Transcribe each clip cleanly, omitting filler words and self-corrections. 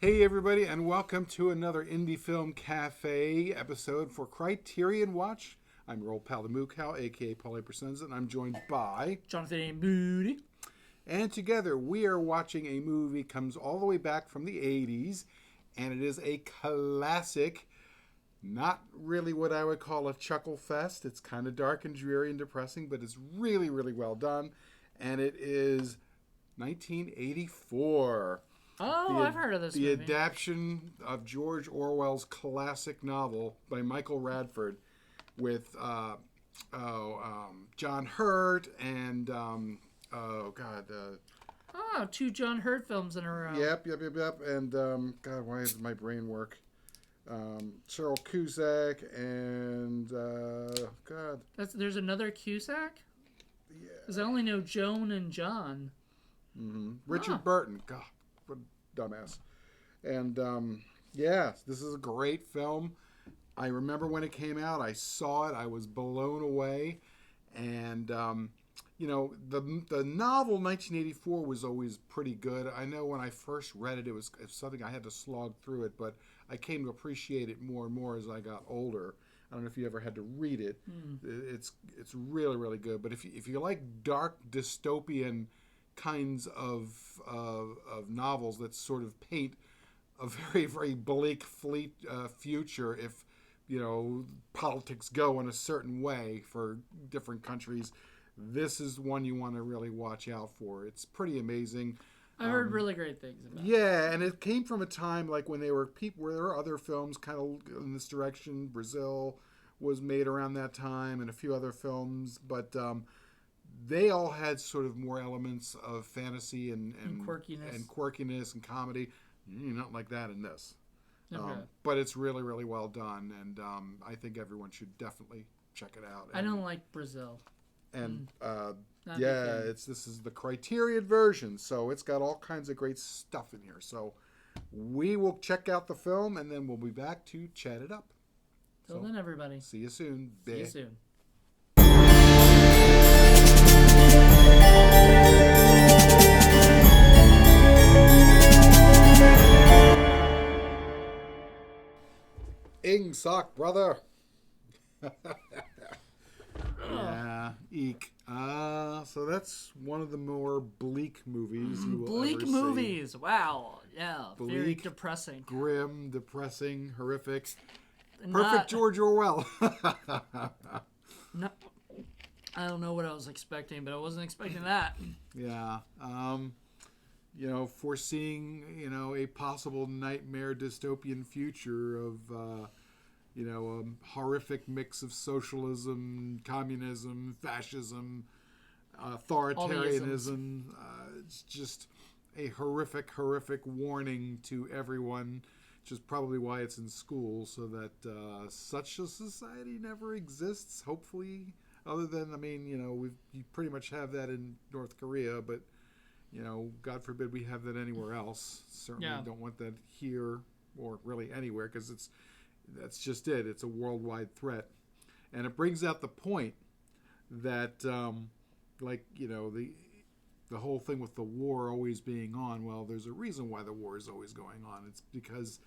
Hey everybody, and welcome to another Indie Film Cafe episode for Criterion Watch. I'm your old pal the Moo Cow, aka A Presenza, and I'm joined by Jonathan Noody. And together we are watching a movie comes all the way back from the 80s, and it is a classic. Not really what I would call a chuckle fest. It's kind of dark and dreary and depressing, but it's really, really well done. And it is 1984. Oh, I've heard of this movie. The adaptation of George Orwell's classic novel by Michael Radford with John Hurt and, two John Hurt films in a row. Yep. And, God, why does my brain work? Cheryl Cusack and, There's another Cusack? Yeah. Because I only know Joan and John. Mm-hmm. Richard Burton. God, what a dumbass. And, this is a great film. I remember when it came out. I saw it. I was blown away. And, the novel 1984 was always pretty good. I know when I first read it, it was something I had to slog through it, but I came to appreciate it more and more as I got older. I don't know if you ever had to read it. It's really, really good. But if you like dark dystopian kinds of novels that sort of paint a very, very bleak future if, politics go in a certain way for different countries, this is one you want to really watch out for. It's pretty amazing. I heard really great things about it. Yeah, and it came from a time like when there were other films kind of in this direction. Brazil was made around that time and a few other films, but they all had sort of more elements of fantasy and quirkiness and comedy. Not like that in this. Okay. But it's really, really well done, and I think everyone should definitely check it out. I don't like Brazil. And this is the Criterion version, so it's got all kinds of great stuff in here. So we will check out the film, and then we'll be back to chat it up. Till then, everybody. See you soon. See you soon. Ing sock, brother. Yeah, eek. So that's one of the more bleak movies you will bleak ever movies. see. Wow. Yeah. Bleak, very depressing. Grim, depressing, horrific. Perfect George Orwell. No, I don't know what I was expecting, but I wasn't expecting that. Yeah. Foreseeing, a possible nightmare dystopian future of, a horrific mix of socialism, communism, fascism, authoritarianism. It's just a horrific, horrific warning to everyone, which is probably why it's in school, so that such a society never exists, hopefully, other than, you pretty much have that in North Korea, but, God forbid we have that anywhere else. Certainly don't want that here or really anywhere, because that's just it. It's a worldwide threat. And it brings out the point that, the whole thing with the war always being on, well, there's a reason why the war is always going on. It's because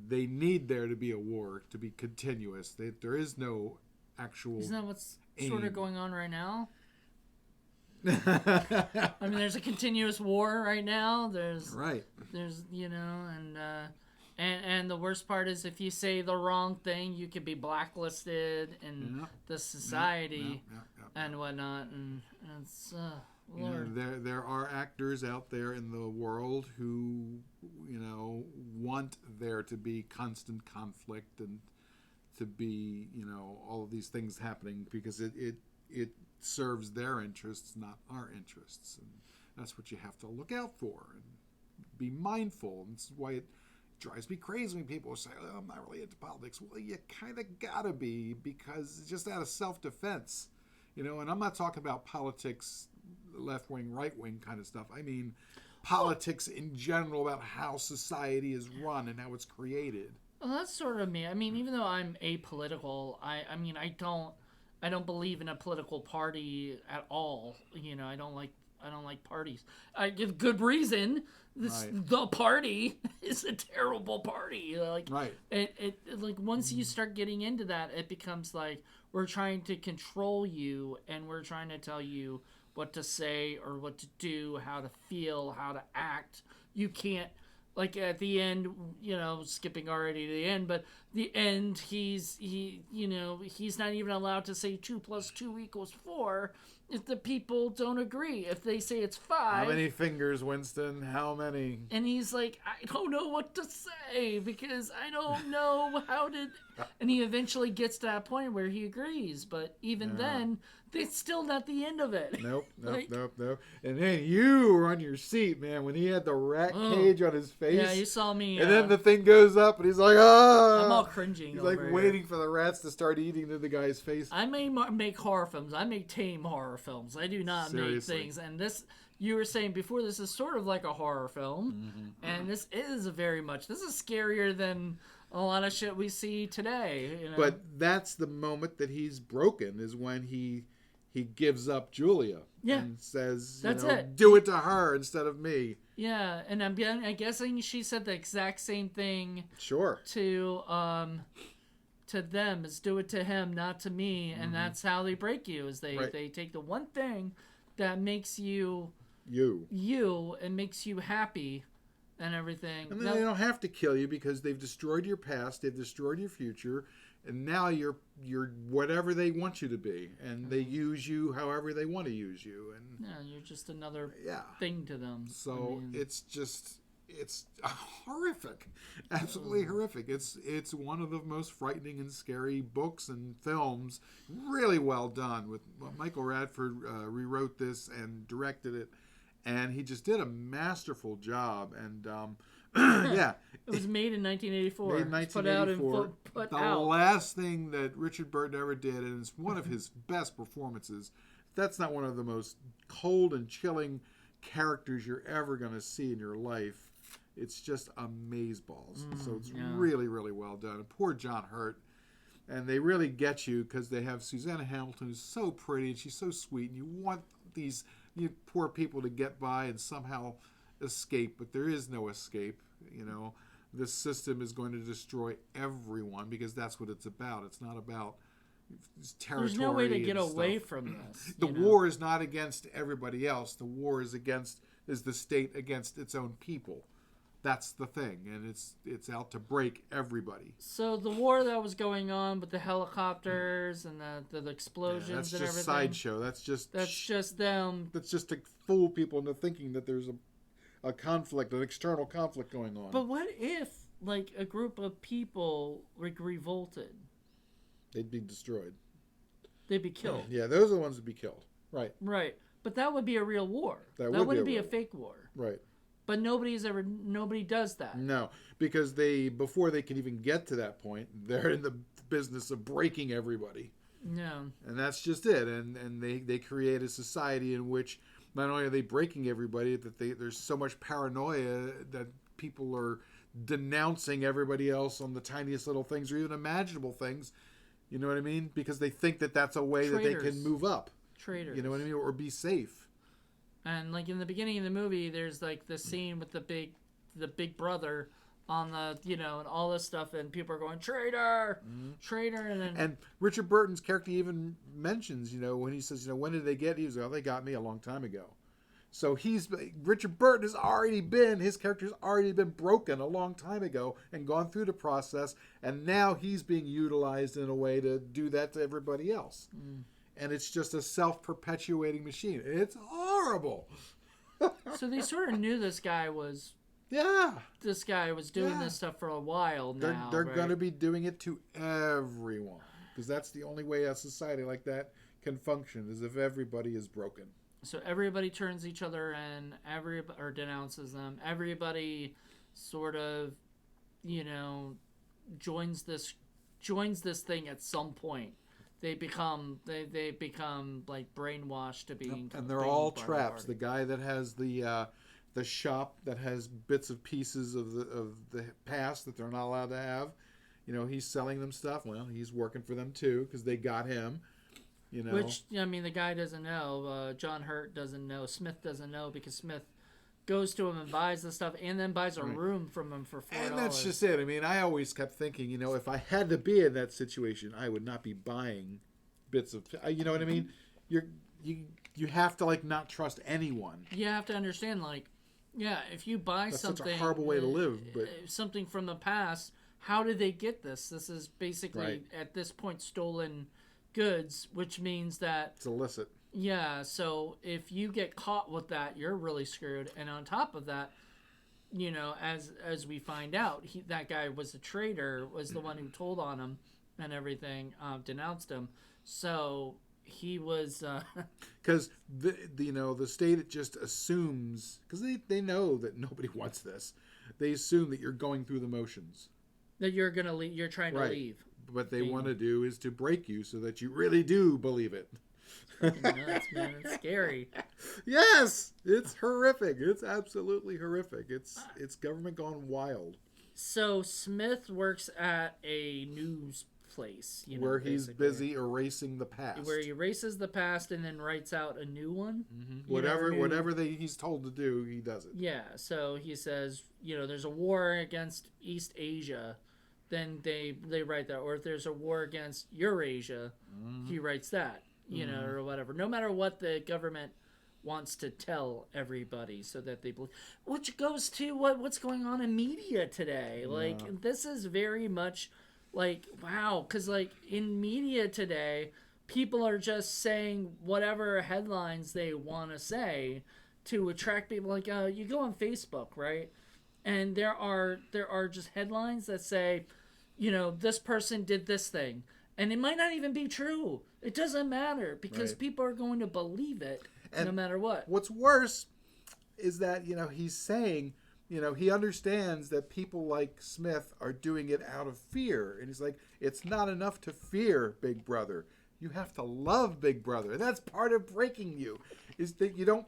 they need there to be a war to be continuous. There is no actual Isn't that what's aim. Sort of going on right now? There's a continuous war right now. There's and the worst part is if you say the wrong thing, you could be blacklisted in the society and whatnot. And it's Lord. There are actors out there in the world who want there to be constant conflict and to be all of these things happening because it serves their interests, not our interests, and that's what you have to look out for and be mindful. And this is why it drives me crazy when people say, "Oh, I'm not really into politics." Well, you kind of gotta be, because it's just out of self-defense, And I'm not talking about politics, left-wing, right-wing kind of stuff. I mean politics in general, about how society is run and how it's created. Well, that's sort of me. I mean, even though I'm apolitical, I don't believe in a political party at all. I I don't like parties. I give good reason. The party is a terrible party. Like, right. It like once you start getting into that, it becomes like we're trying to control you, and we're trying to tell you what to say or what to do, how to feel, how to act. You can't, like, at the end, skipping already to the end, but the end, he's not even allowed to say 2 + 2 = 4 if the people don't agree. If they say it's 5. How many fingers, Winston? How many? And he's like, I don't know what to say because I don't know how to. And he eventually gets to that point where he agrees, but even then, it's still not the end of it. Nope. And then you were on your seat, man, when he had the rat cage on his face. Yeah, you saw me. And then the thing goes up, and he's like, ah! I'm all cringing. He's like waiting for the rats to start eating into the guy's face. I may make horror films. I make tame horror films. I do not make things. And this, you were saying before, this is sort of like a horror film. And this is this is scarier than a lot of shit we see today. But that's the moment that he's broken, is when he gives up Julia and says, do it to her instead of me. Yeah, and I'm guessing she said the exact same thing. Sure. To them, is do it to him, not to me, and that's how they break you. Is they take the one thing that makes you and makes you happy and everything. And then they don't have to kill you because they've destroyed your past, they've destroyed your future. And now you're whatever they want you to be, and they use you however they want to use you, and you're just another thing to them. So it's horrific, absolutely horrific. It's one of the most frightening and scary books and films. Really well done. With Michael Radford rewrote this and directed it, and he just did a masterful job. And it was made in 1984. Made in 1984. The last thing that Richard Burton ever did, and it's one of his best performances. That's not one of the most cold and chilling characters you're ever going to see in your life. It's just amazeballs. So it's really, really well done. And poor John Hurt. And they really get you because they have Susanna Hamilton, who's so pretty and she's so sweet. And you want these poor people to get by and somehow escape, but there is no escape. This system is going to destroy everyone because that's what it's about. It's not about territory. There's no way to get away from this. The war is not against everybody else. The war is the state against its own people. That's the thing, and it's out to break everybody. So the war that was going on with the helicopters and the explosions and everything. That's just sideshow. That's just them. That's just to fool people into thinking that there's a conflict, an external conflict going on. But what if, like, a group of people revolted? They'd be destroyed. They'd be killed. Yeah, those are the ones that'd be killed. Right. Right. But that would be a real war. That wouldn't be a fake war. Right. But nobody does that. No, because before they can even get to that point, they're in the business of breaking everybody. No. And that's just it. And they create a society in which not only are they breaking everybody, that there's so much paranoia that people are denouncing everybody else on the tiniest little things or even imaginable things. You know what I mean? Because they think that that's a way that they can move up. Traitors. You know what I mean? Or be safe. And like in the beginning of the movie, there's like the scene with the big brother on the, and all this stuff, and people are going, traitor, traitor, and Richard Burton's character even mentions, when he says, when did they get you? He's like, they got me a long time ago. So Richard Burton his character's already been broken a long time ago and gone through the process, and now he's being utilized in a way to do that to everybody else. And it's just a self-perpetuating machine. It's horrible. So they sort of knew this guy was... Yeah. This guy was doing this stuff for a while now. They're going to be doing it to everyone. Because that's the only way a society like that can function, is if everybody is broken. So everybody turns each other in, or denounces them. Everybody sort of, joins this thing at some point. They become like brainwashed to being, and they're all traps. The guy that has the shop that has bits of pieces of the past that they're not allowed to have, he's selling them stuff. Well, he's working for them too because they got him. You know, Which, I mean, the guy doesn't know. John Hurt doesn't know. Smith doesn't know because Smith goes to him and buys the stuff and then buys a room from him for $4. and that's just it. I mean, I always kept thinking, you know, if I had to be in that situation, I would not be buying bits of, you know what I mean? You have to like not trust anyone. You have to understand, like, yeah, if you buy That's something, such a horrible way to live, but something from the past, how did they get this? This is basically Right. at this point stolen goods, which means that it's illicit. yeah. So if you get caught with that, you're really screwed. And on top of that, you know, as we find out, that guy was a traitor, was the one who told on him and everything, denounced him. So he was because the state just assumes, because they know that nobody wants this. They assume that you're going through the motions. that you're gonna leave. You're trying to Right. leave. What they want to do is to break you so that you really do believe it. Nuts, man. It's scary. Yes, it's horrific. It's absolutely horrific. It's government gone wild. So Smith works at a news place, you know, Where he's basically. busy erasing the past. Where he erases the past and then writes out a new one. Whatever he's told to do, he does it. Yeah, so he says, you know, there's a war against East Asia, then they write that. Or if there's a war against Eurasia, he writes that, you know, or whatever. No matter what the government wants to tell everybody so that they believe. Which goes to what's going on in media today. Like, this is very much like, wow, because, like, in media today, people are just saying whatever headlines they want to say to attract people. Like, you go on Facebook, right? And there are just headlines that say, you know, this person did this thing. And it might not even be true. It doesn't matter because Right. people are going to believe it no matter what. What's worse is that, you know, he's saying, you know, he understands that people like Smith are doing it out of fear. And he's like, it's not enough to fear Big Brother. You have to love Big Brother. And that's part of breaking you, is that you don't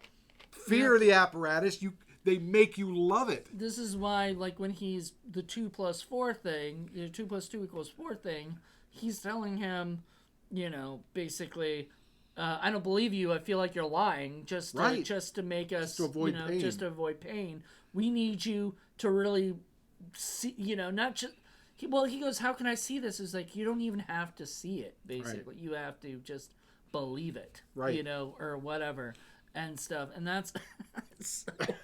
fear the apparatus. They make you love it. This is why, like, when he's the 2+4 thing, 2 + 2 = 4 thing, he's telling him, you know, basically, I don't believe you. I feel like you're lying just to make us, to avoid pain. just to avoid pain. We need you to really see, you know, not just. He goes, how can I see this? It's like, you don't even have to see it, basically. Right. You have to just believe it, right? You know, or whatever and stuff. And that's so hard.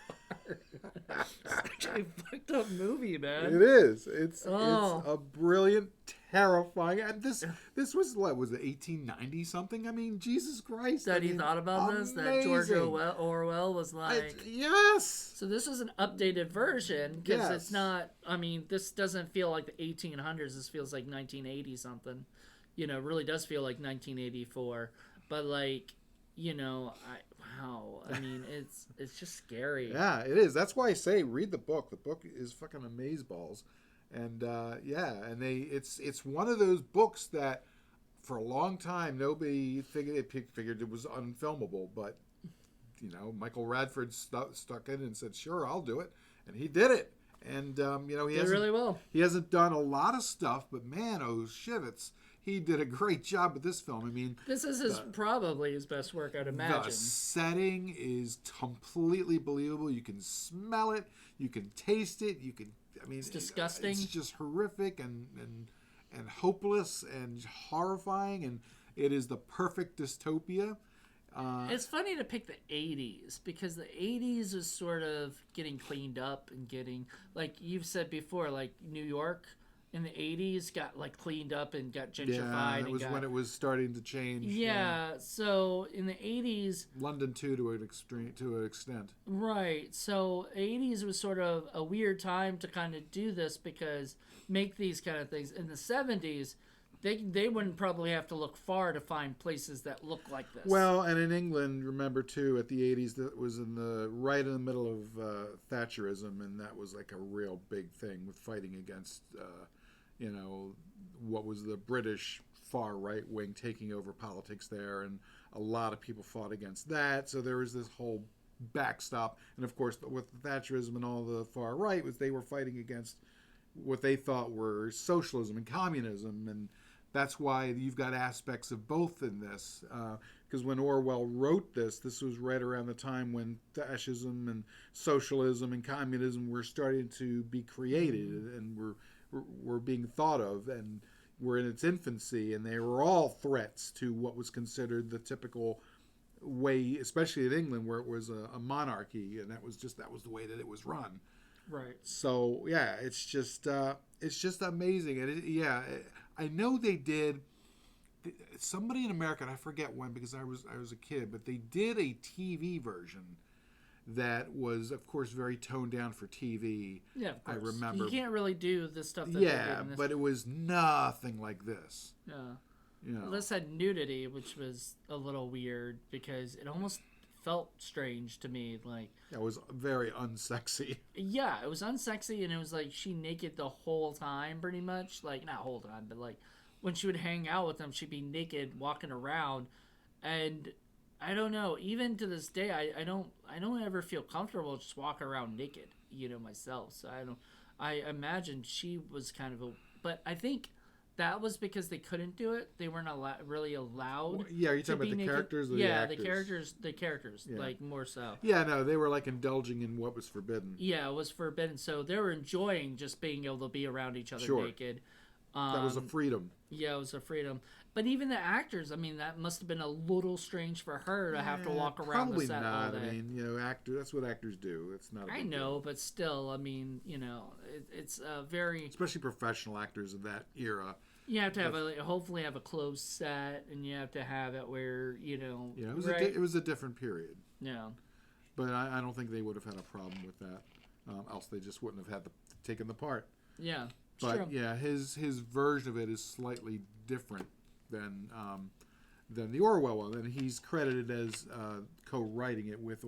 It's such a fucked up movie, man. It is. It's a brilliant, terrifying. And this was, what was it, 1890 something? I mean, Jesus Christ! That he thought about amazing. This. That George Orwell was like, yes. So this is an updated version because it's not. I mean, this doesn't feel like the 1800s. This feels like 1980 something. You know, it really does feel like 1984. But like, you know, wow. I mean, it's just scary. Yeah, it is. That's why I say read the book. The book is fucking amazeballs. And and it's one of those books that for a long time nobody figured it was unfilmable, but you know, Michael Radford stuck in and said, "Sure, I'll do it," and he did it. And you know, he hasn't done a lot of stuff, but man, oh shit, he did a great job with this film. I mean, this is probably his best work, I'd imagine. The setting is completely believable. You can smell it, you can taste it, you can. I mean, it's disgusting. It's just horrific and hopeless and horrifying, and it is the perfect dystopia. It's funny to pick the 80s because the 80s was sort of getting cleaned up and getting, like you've said before, like New York in the 80s got like cleaned up and got gentrified. Yeah, it was when it was starting to change. Yeah, so in the 80s, London too, to an extent. Right. So 80s was sort of a weird time to kind of do this because make these kind of things. In the 70s, they wouldn't probably have to look far to find places that look like this. Well, and in England, remember too, at the 80s, that was right in the middle of Thatcherism, and that was like a real big thing with fighting against, you know, what was the British far right wing taking over politics there, and a lot of people fought against that. So there was this whole backstop, and of course, with Thatcherism and all the far right, was they were fighting against what they thought were socialism and communism, and that's why you've got aspects of both in this. Because when Orwell wrote this was right around the time when fascism and socialism and communism were starting to be created and were being thought of, and were in its infancy, and they were all threats to what was considered the typical way, especially in England, where it was a monarchy, and that was the way that it was run. Right. So yeah, it's just amazing, and I know they did. Somebody in America, and I forget when because I was a kid, but they did a TV version that was, of course, very toned down for TV. Yeah, of course. I remember. You can't really do the stuff that they did in this. But it was nothing like this. Yeah. You know. Well, this had nudity, which was a little weird because it almost felt strange to me. Like, it was very unsexy. Yeah, it was unsexy, and it was like she naked the whole time, pretty much. Like, not whole time, but like when she would hang out with them, she'd be naked, walking around, and I don't know. Even to this day, I don't ever feel comfortable just walking around naked, myself. So I imagine she was kind of but I think that was because they couldn't do it. They weren't really allowed. Well, yeah, are you talking about the characters or the actors? The characters, yeah. like more so. Yeah, no, they were like indulging in what was forbidden. Yeah, it was forbidden. So they were enjoying just being able to be around each other naked. That was a freedom. Yeah, it was a freedom. But even the actors, I mean, that must have been a little strange for her to have to walk around the set all day. Probably not. I mean, that's what actors do. It's not. I know, but still, I mean, it's a very, especially professional actors of that era. You have to have hopefully have a closed set, and you have to have it where Yeah, it was a different period. Yeah. But I don't think they would have had a problem with that. Else they just wouldn't have had taken the part. Yeah. But true. yeah, his version of it is slightly different than the Orwell one, and he's credited as co-writing it with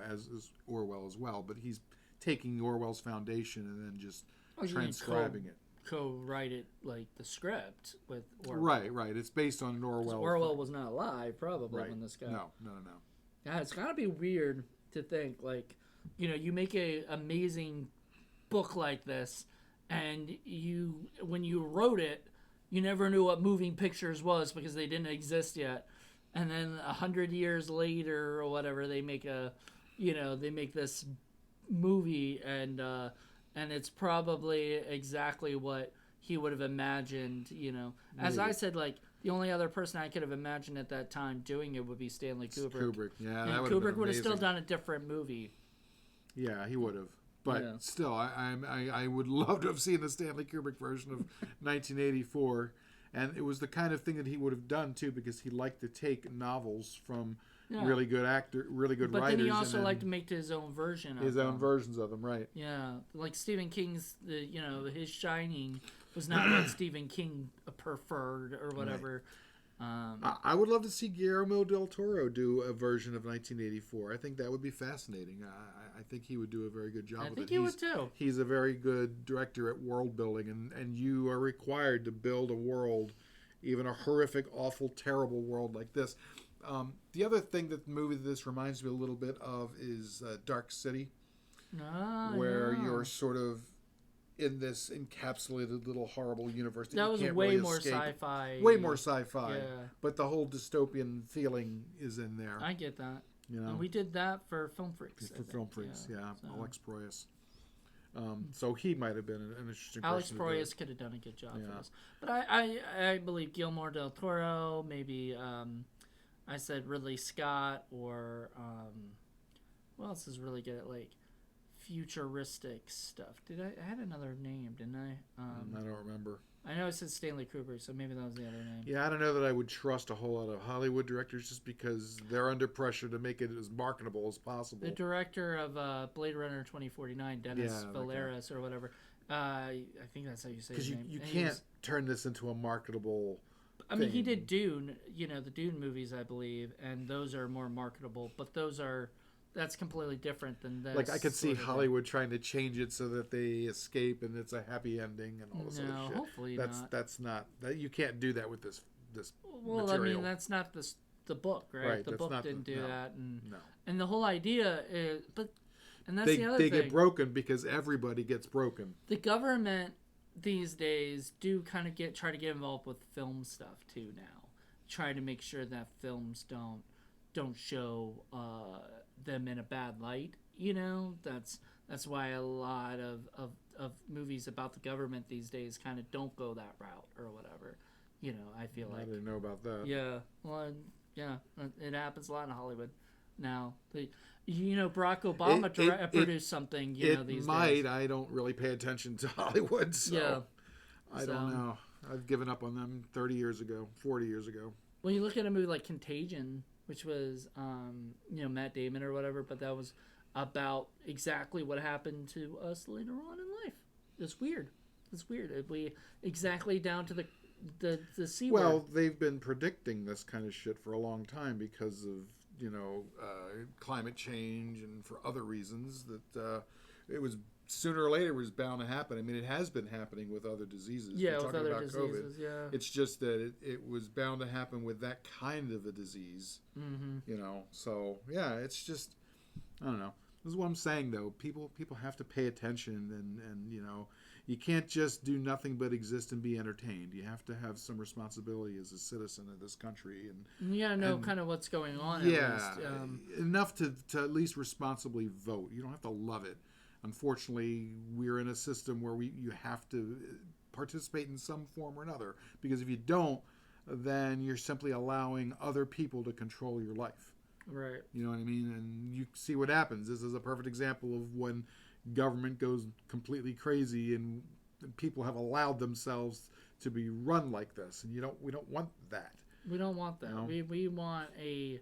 as Orwell as well. But he's taking Orwell's foundation and then just transcribing it. Co-write it like the script with Orwell. Right. It's based on an Orwell. Orwell was not alive, probably, when this guy. No. Yeah, it's gotta be weird to think like, you make a amazing book like this. And when you wrote it, you never knew what moving pictures was because they didn't exist yet. And then 100 years later or whatever, they make this movie, and it's probably exactly what he would have imagined. As I said, like the only other person I could have imagined at that time doing it would be Stanley Kubrick. Yeah, and Kubrick would have still done a different movie. Yeah, he would have. But still, I would love to have seen the Stanley Kubrick version of 1984. And it was the kind of thing that he would have done, too, because he liked to take novels from really good writers. But then he also liked to make his own version of them. His own versions of them, right. Yeah. Like Stephen King's, his Shining was not what Stephen King preferred or whatever. Right. I would love to see Guillermo del Toro do a version of 1984. I think that would be fascinating. I think he would do a very good job with it. I think he would too. He's a very good director at world building, and you are required to build a world, even a horrific, awful, terrible world like this. The other thing that the movie this reminds me a little bit of is Dark City, where you're sort of in this encapsulated little horrible universe that was way more sci-fi. Way more sci-fi. Yeah. But the whole dystopian feeling is in there. I get that. And we did that for Film Freaks. For Film Freaks, yeah. Alex Proyas. So he might have been an interesting Alex person. Proyas could have done a good job for this. But I believe Guillermo del Toro, maybe I said Ridley Scott, or who else is really good at like futuristic stuff? I had another name, didn't I? I don't remember. I know I said Stanley Kubrick, so maybe that was the other name. Yeah, I don't know that I would trust a whole lot of Hollywood directors just because they're under pressure to make it as marketable as possible. The director of Blade Runner 2049, Dennis Valeris or whatever. I think that's how you say his name. Because you can't turn this into a marketable I mean, he did Dune, the Dune movies, I believe, and those are more marketable, but that's completely different than this. Like, I could see Hollywood trying to change it so that they escape and it's a happy ending and all this other shit. Hopefully not. That's not... you can't do that with this Well, material. I mean, that's not the book, right? The book didn't do that. No. And the whole idea is... And that's the other thing. They get broken because everybody gets broken. The government these days do kind of try to get involved with film stuff too now. Try to make sure that films don't show them in a bad light. That's why a lot of movies about the government these days kind of don't go that route or whatever. I feel like I didn't know about that. Yeah, well, yeah, it happens a lot in Hollywood now. Barack Obama produced something. These days. I don't really pay attention to Hollywood, so Yeah. I don't know. I've given up on them 30 years ago, 40 years ago. Well, you look at a movie like Contagion, which was Matt Damon or whatever, but that was about exactly what happened to us later on in life. It's weird. We exactly down to the C word. Well, they've been predicting this kind of shit for a long time because of climate change and for other reasons that it was sooner or later was bound to happen. I mean, it has been happening with other diseases. Yeah, We're with talking other about diseases. COVID. Yeah, it's just that it was bound to happen with that kind of a disease. Mm-hmm. So yeah, it's just I don't know. This is what I'm saying though. People have to pay attention and you can't just do nothing but exist and be entertained. You have to have some responsibility as a citizen of this country and you gotta know kind of what's going on. Yeah, at least. Enough to at least responsibly vote. You don't have to love it. Unfortunately, we're in a system where you have to participate in some form or another, because if you don't, then you're simply allowing other people to control your life. Right. You know what I mean? And you see what happens. This is a perfect example of when government goes completely crazy and people have allowed themselves to be run like this, and we don't want that. We don't want that. We want a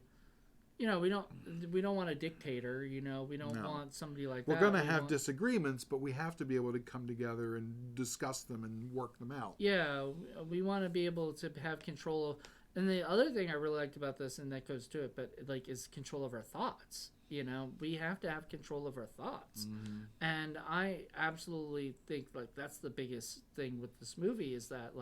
we don't want a dictator. We don't want somebody like We're that. We're going to have disagreements, but we have to be able to come together and discuss them and work them out. Yeah, we want to be able to have control of. And the other thing I really liked about this, and that goes to it, but is control of our thoughts. We have to have control of our thoughts. Mm-hmm. And I absolutely think that's the biggest thing with this movie is that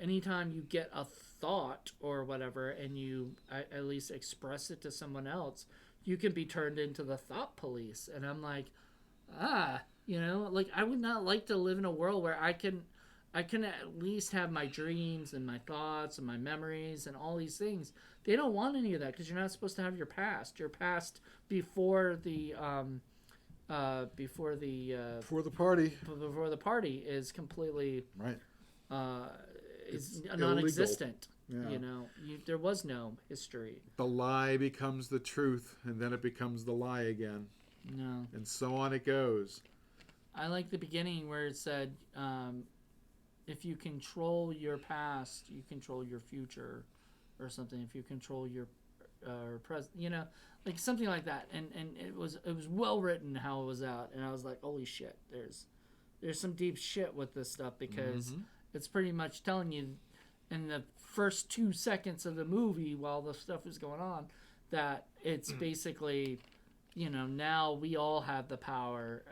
anytime you get a thought or whatever and you at least express it to someone else, you can be turned into the thought police. And I'm like, I would not like to live in a world where I can at least have my dreams and my thoughts and my memories and all these things. They don't want any of that because you're not supposed to have your past. Your past before the party is completely right. Is non-existent. Yeah. There was no history. The lie becomes the truth, and then it becomes the lie again. No. And so on it goes. I like the beginning where it said, if you control your past, you control your future, or something. If you control your present, something like that. And it was well written how it was out, and I was like, holy shit, there's some deep shit with this stuff because it's pretty much telling you in the first 2 seconds of the movie while the stuff is going on that it's basically, now we all have the power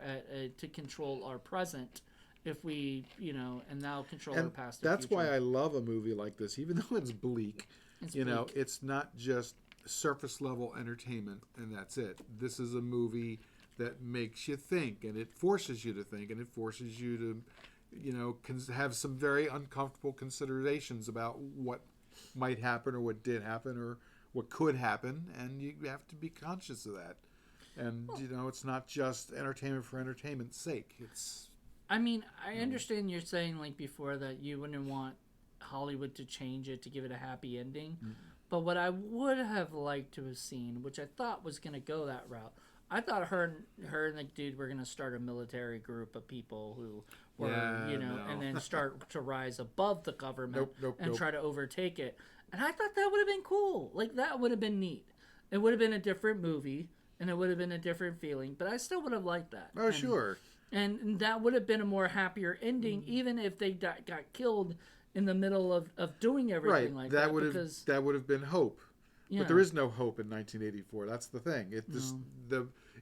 to control our present. If we, and now control our past. That's why I love a movie like this, even though it's bleak. It's not just surface level entertainment and that's it. This is a movie that makes you think, and it forces you to think, and it forces you to, have some very uncomfortable considerations about what might happen or what did happen or what could happen, and you have to be conscious of that. And it's not just entertainment for entertainment's sake. I mean, I understand you're saying before that you wouldn't want Hollywood to change it to give it a happy ending. Mm-hmm. But what I would have liked to have seen, which I thought was going to go that route, I thought her and the dude were going to start a military group of people who were, and then start to rise above the government and try to overtake it. And I thought that would have been cool. That would have been neat. It would have been a different movie, and it would have been a different feeling. But I still would have liked that. Oh, sure. And that would have been a more happier ending, even if they got killed in the middle of doing everything like that. That would have been hope. Yeah. But there is no hope in 1984. That's the thing.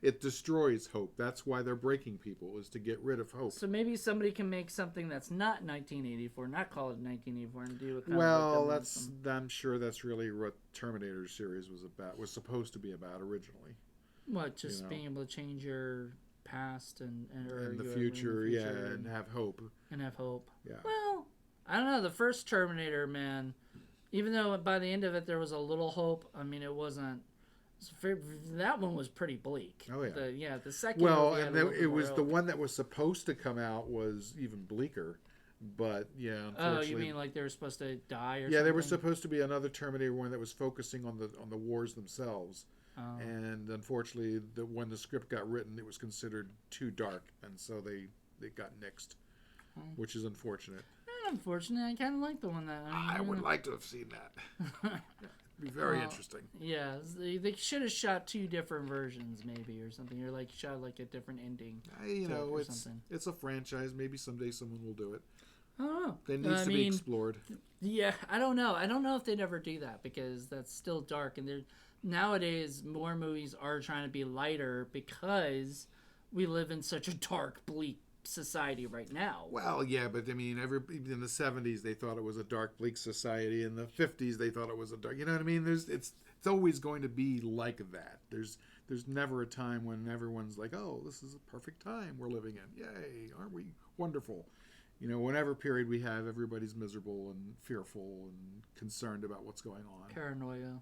It destroys hope. That's why they're breaking people, is to get rid of hope. So maybe somebody can make something that's not 1984, not call it 1984, and do it. I'm sure that's really what Terminator series was supposed to be about originally. What? Just being able to change your past and or in the you are future, in the yeah, future and have hope. and have hope. Yeah. Well, I don't know. The first Terminator, man, even though by the end of it there was a little hope, I mean, it wasn't. That one was pretty bleak. Oh yeah. The second. Well, movie had and a little bit it more was the hope. one that was supposed to come out was even bleaker, but yeah, Oh, unfortunately. you mean like they were supposed to die or Yeah, something? there was supposed to be another Terminator one that was focusing on the wars themselves, and unfortunately, when the script got written, it was considered too dark, and so they got nixed, which is unfortunate. Not unfortunate. I kind of like the one that. I would like to have seen that. It'd be very interesting. Yeah, they should have shot two different versions, maybe, or something, or like shot like a different ending. It's a franchise. Maybe someday someone will do it. I don't know. That needs to be explored. Yeah, I don't know. I don't know if they'd ever do that because that's still dark. And nowadays, more movies are trying to be lighter because we live in such a dark, bleak society right now. Well, yeah, but I mean, in the 70s they thought it was a dark, bleak society. In the 50s they thought it was a dark. You know what I mean? It's always going to be like that. There's never a time when everyone's like, oh, this is a perfect time we're living in. Yay, aren't we wonderful? You know, whatever period we have, everybody's miserable and fearful and concerned about what's going on. Paranoia.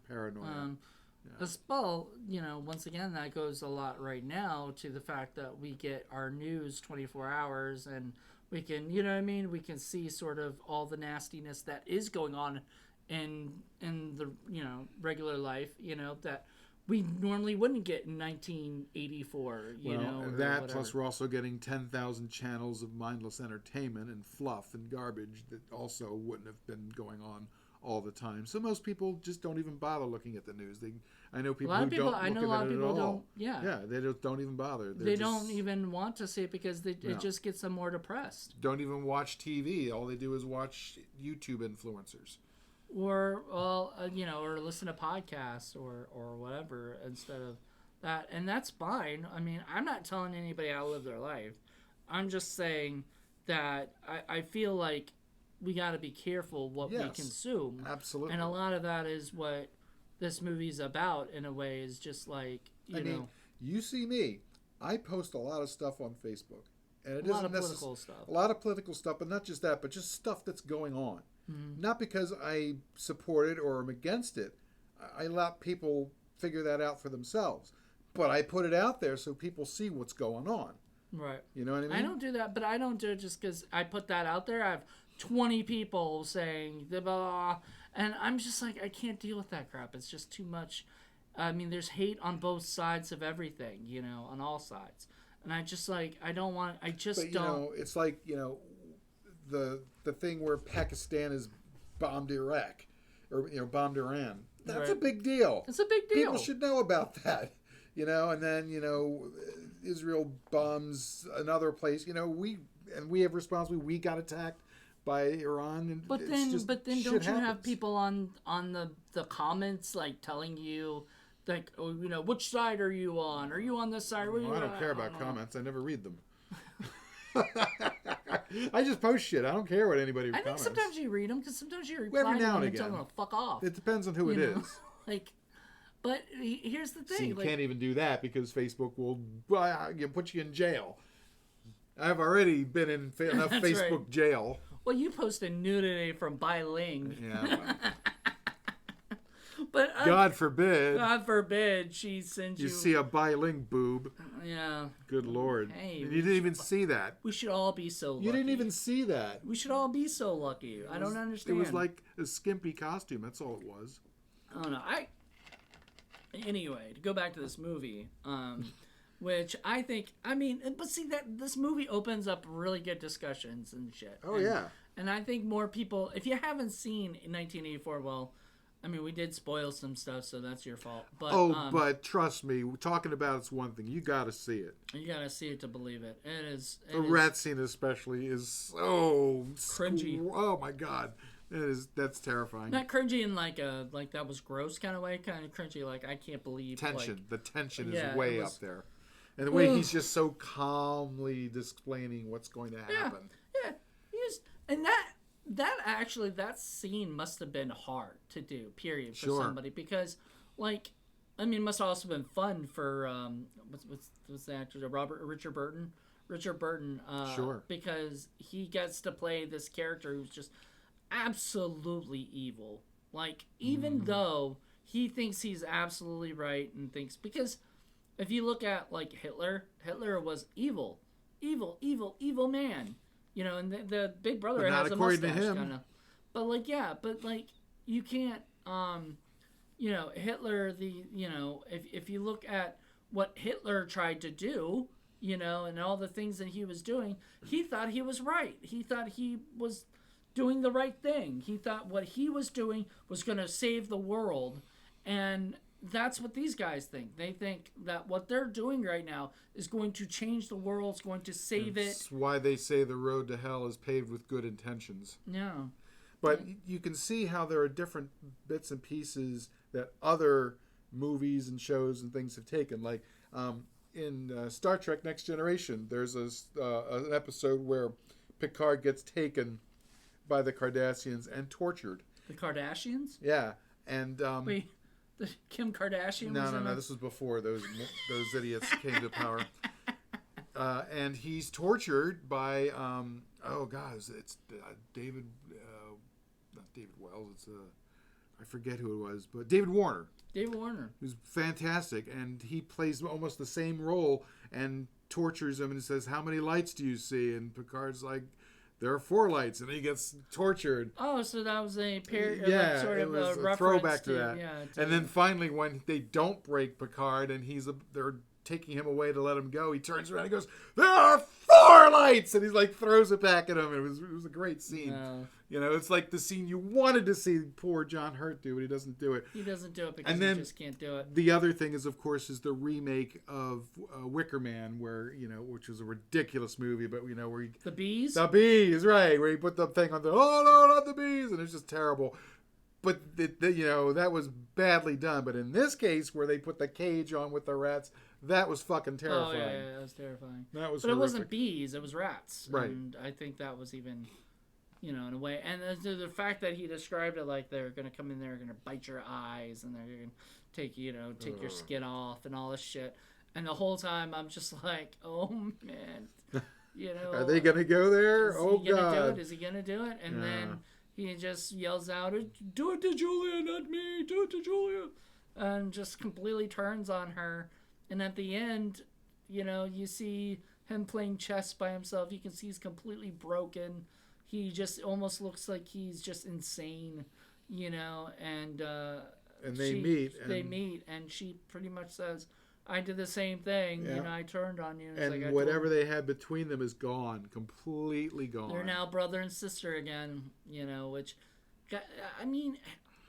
Yeah. Once again, that goes a lot right now to the fact that we get our news 24 hours and we can, you know what I mean? We can see sort of all the nastiness that is going on in the, regular life, that we normally wouldn't get in 1984, that plus we're also getting 10,000 channels of mindless entertainment and fluff and garbage that also wouldn't have been going on all the time. So most people just don't even bother looking at the news. I know people who don't look at it at all. Yeah, they don't even bother. They don't even want to see it because it just gets them more depressed. Don't even watch TV. All they do is watch YouTube influencers. Or or listen to podcasts or whatever instead of that, and that's fine. I mean, I'm not telling anybody how to live their life. I'm just saying that I feel like we got to be careful what we consume. Absolutely. And a lot of that is what this movie's about in a way, is just like, you see me. I post a lot of stuff on Facebook. And it a lot of political stuff. A lot of political stuff, but not just that, but just stuff that's going on. Mm-hmm. Not because I support it or am against it. I let people figure that out for themselves. But I put it out there so people see what's going on. Right. You know what I mean? I don't do that, but I don't do it just because I put that out there. I have 20 people saying blah, blah, and I'm just like, I can't deal with that crap. It's just too much. I mean, there's hate on both sides of everything, on all sides. And I just like, I don't want, I just don't. It's like, the thing where Pakistan has bombed Iraq or, bombed Iran. That's a big deal. It's a big deal. People should know about that, and then, Israel bombs another place. We have responsibility. We got attacked by Iran. And but then don't you have people on the comments like telling you, like, which side are you on? Are you on this side? I don't care about comments. I never read them. I just post shit. I don't care what anybody comments. I think sometimes you read them because sometimes you reply every now to them and and tell them to fuck off. It depends on who it is. But here's the thing. See, you can't even do that because Facebook will put you in jail. I've already been in enough Facebook jail. Well, you posted nudity from Biling. Yeah. But God forbid. God forbid she sends you. You see a Biling boob. Yeah. Good Lord. Hey, you didn't even see that. We should all be so lucky. You didn't even see that. We should all be so lucky. I don't understand. It was like a skimpy costume. That's all it was. I don't know. Anyway, to go back to this movie, which I think, but see that this movie opens up really good discussions and shit. Oh, yeah. And I think more people, if you haven't seen 1984, well, we did spoil some stuff, so that's your fault. But, but trust me, talking about it's one thing. You got to see it. You got to see it to believe it. It is. The rat scene especially is so cringy. Oh my God, that's terrifying. Not cringy in like that was gross kind of way, kind of cringy like I can't believe. Tension. The tension is way up there, and the way he's just so calmly explaining what's going to happen. Yeah. That scene must have been hard to do, period, for somebody, because I mean, it must have also been fun for what's the actor? Richard Burton. Sure. Because he gets to play this character who's just absolutely evil. Like, even though he thinks he's absolutely right and thinks, because if you look at like Hitler was evil man. You know, and the Big Brother has a mustache kind of. But like, yeah, but like you can't. You know, Hitler, if you look at what Hitler tried to do, you know, and all the things that he was doing, he thought he was right. He thought he was doing the right thing. He thought what he was doing was going to save the world. And that's what these guys think. They think that what they're doing right now is going to change the world, it's going to save it. That's why they say the road to hell is paved with good intentions. Yeah. But you can see how there are different bits and pieces that other movies and shows and things have taken. Like in Star Trek Next Generation, there's an episode where Picard gets taken by the Cardassians and tortured. The Kardashians? Yeah. And wait, Kim Kardashian was in No, this was before those idiots came to power. And he's tortured by, it's David... not David Wells, it's I forget who it was, but David Warner. David Warner. Who's fantastic, and he plays almost the same role and tortures him and says, "How many lights do you see?" And Picard's like, "There are 4 lights," and he gets tortured. Oh, so that was a sort of a throwback to that. Yeah, and then finally, when they don't break Picard and they're taking him away to let him go, he turns around and goes, "There are 4 lights!" And he's like throws it back at him. It was a great scene. No. You know, it's like the scene you wanted to see poor John Hurt do, but he doesn't do it. He doesn't do it because he just can't do it. The other thing is, of course, is the remake of Wicker Man, where, you know, which was a ridiculous movie, but, you know, where The bees? The bees, right, where he put the thing on the, "Oh, no, not the bees," and it's just terrible. But, you know, that was badly done. But in this case, where they put the cage on with the rats, that was fucking terrifying. Oh, yeah, that was terrifying. That was But horrific. it wasn't bees, it was rats. Right. And I think that was even... You know, in a way, and the fact that he described it like they're gonna come in there, gonna bite your eyes, and they're gonna take your skin off, and all this shit. And the whole time, I'm just like, oh man, you know, Are they gonna go there? Is Oh he gonna God! do it? Is he gonna do it? And then he just yells out, "Do it to Julia, not me! Do it to Julia!" And just completely turns on her. And at the end, you know, you see him playing chess by himself. You can see he's completely broken. He just almost looks like he's just insane, you know, and they meet, and she pretty much says, "I did the same thing, you know, I turned on you." And like, whatever they had between them is gone, completely gone. They're now brother and sister again, you know, which, I mean,